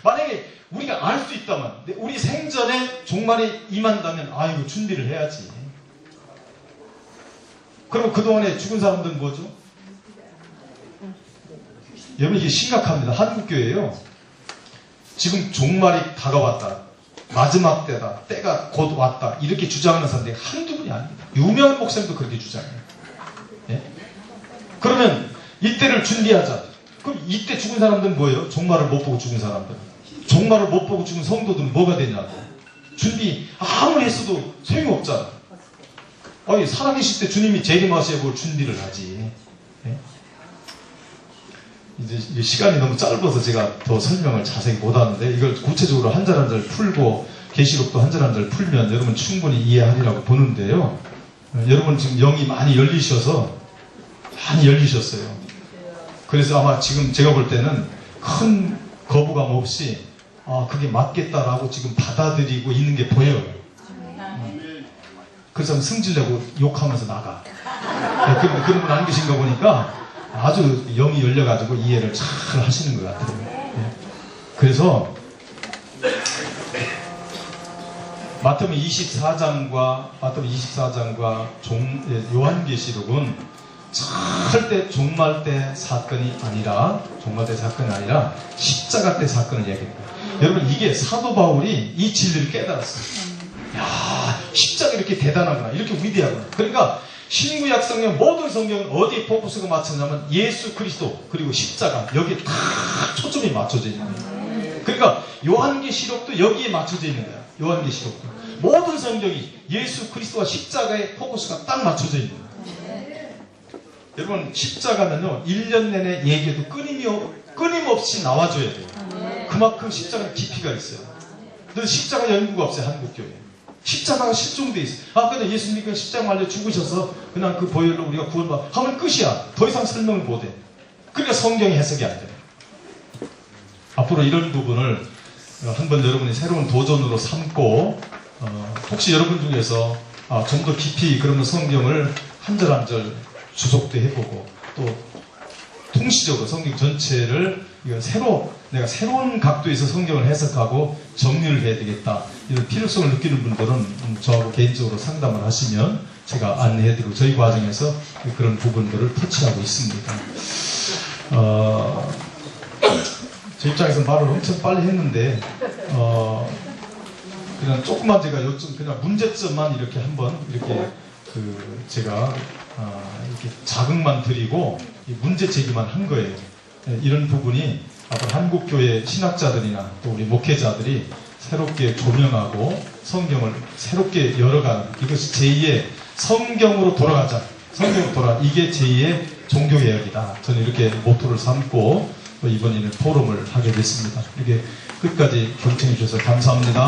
만약에 우리가 알 수 있다면, 우리 생전에 종말이 임한다면, 아이고, 준비를 해야지. 그럼 그동안에 죽은 사람들은 뭐죠? 여러분, 이게 심각합니다. 한국교회요, 지금 종말이 다가왔다, 마지막 때다, 때가 곧 왔다, 이렇게 주장하는 사람들이 한두 분이 아닙니다. 유명한 목사님도 그렇게 주장해요. 예? 그러면 이때를 준비하자. 그럼 이때 죽은 사람들은 뭐예요? 종말을 못 보고 죽은 사람들. 종말을 못 보고 죽은 성도들은 뭐가 되냐고. 준비 아무리 했어도 소용없잖아. 아니, 살아계실 때 주님이 재림하셔야 뭘 준비를 하지. 예? 이제 시간이 너무 짧아서 제가 더 설명을 자세히 못하는데, 이걸 구체적으로 한 절 한 절 풀고 계시록도 한 절 한 절 풀면 여러분 충분히 이해하리라고 보는데요. 여러분 지금 영이 많이 열리셨어요. 그래서 아마 지금 제가 볼 때는 큰 거부감 없이 그게 맞겠다라고 지금 받아들이고 있는 게 보여요. 그래서 승질내고 욕하면서 나가. 그런 분 안 계신 거 보니까 아주 영이 열려가지고 이해를 잘 하시는 것 같아요. 그래서 마태복음 24장과 요한계시록은 절대 종말 때 사건이 아니라 십자가 때 사건을 얘기합니다. 여러분, 이게 사도 바울이 이 진리를 깨달았어요. 야, 십자가 이렇게 대단하구나, 이렇게 위대하구나. 그러니까 신구약 성경 모든 성경은 어디에 포커스가 맞췄냐면 예수 그리스도 그리고 십자가, 여기에 다 초점이 맞춰져 있는 거예요. 그러니까 요한계시록도 여기에 맞춰져 있는 거야. 요한계시록도 모든 성경이 예수 그리스도와 십자가에 포커스가 딱 맞춰져 있는 거예요. 여러분, 십자가는요 1년 내내 얘기해도 끊임없이 나와줘야 돼요. 그만큼 십자가는 깊이가 있어요. 근데 십자가 연구가 없어요, 한국교회에. 십자가가 실종돼 있어. 아, 근데 예수님께서 십자가 말려 죽으셔서 그냥 그 보혈로 우리가 구원받아 하면 끝이야. 더 이상 설명을 못해. 그러니까 성경이 해석이 안 돼. 앞으로 이런 부분을 한번 여러분이 새로운 도전으로 삼고 혹시 여러분 중에서 좀 더 깊이 그러면 성경을 한 절 한 절 주석도 해보고 또 통시적으로 성경 전체를 내가 새로운 각도에서 성경을 해석하고 정리를 해야 되겠다. 이런 필요성을 느끼는 분들은 저하고 개인적으로 상담을 하시면 제가 안내해드리고 저희 과정에서 그런 부분들을 터치하고 있습니다. 제 입장에서 말을 엄청 빨리 했는데 그냥 조금만 제가 그냥 문제점만 이렇게 한번 이렇게 제가 이렇게 자극만 드리고 문제 제기만 한 거예요. 이런 부분이 앞으로 한국교회 신학자들이나 또 우리 목회자들이 새롭게 조명하고 성경을 새롭게 열어가는 이것이 제2의 성경으로 돌아가자. 성경으로 돌아. 이게 제2의 종교개혁이다. 저는 이렇게 모토를 삼고 이번에는 포럼을 하게 됐습니다. 이렇게 끝까지 경청해 주셔서 감사합니다.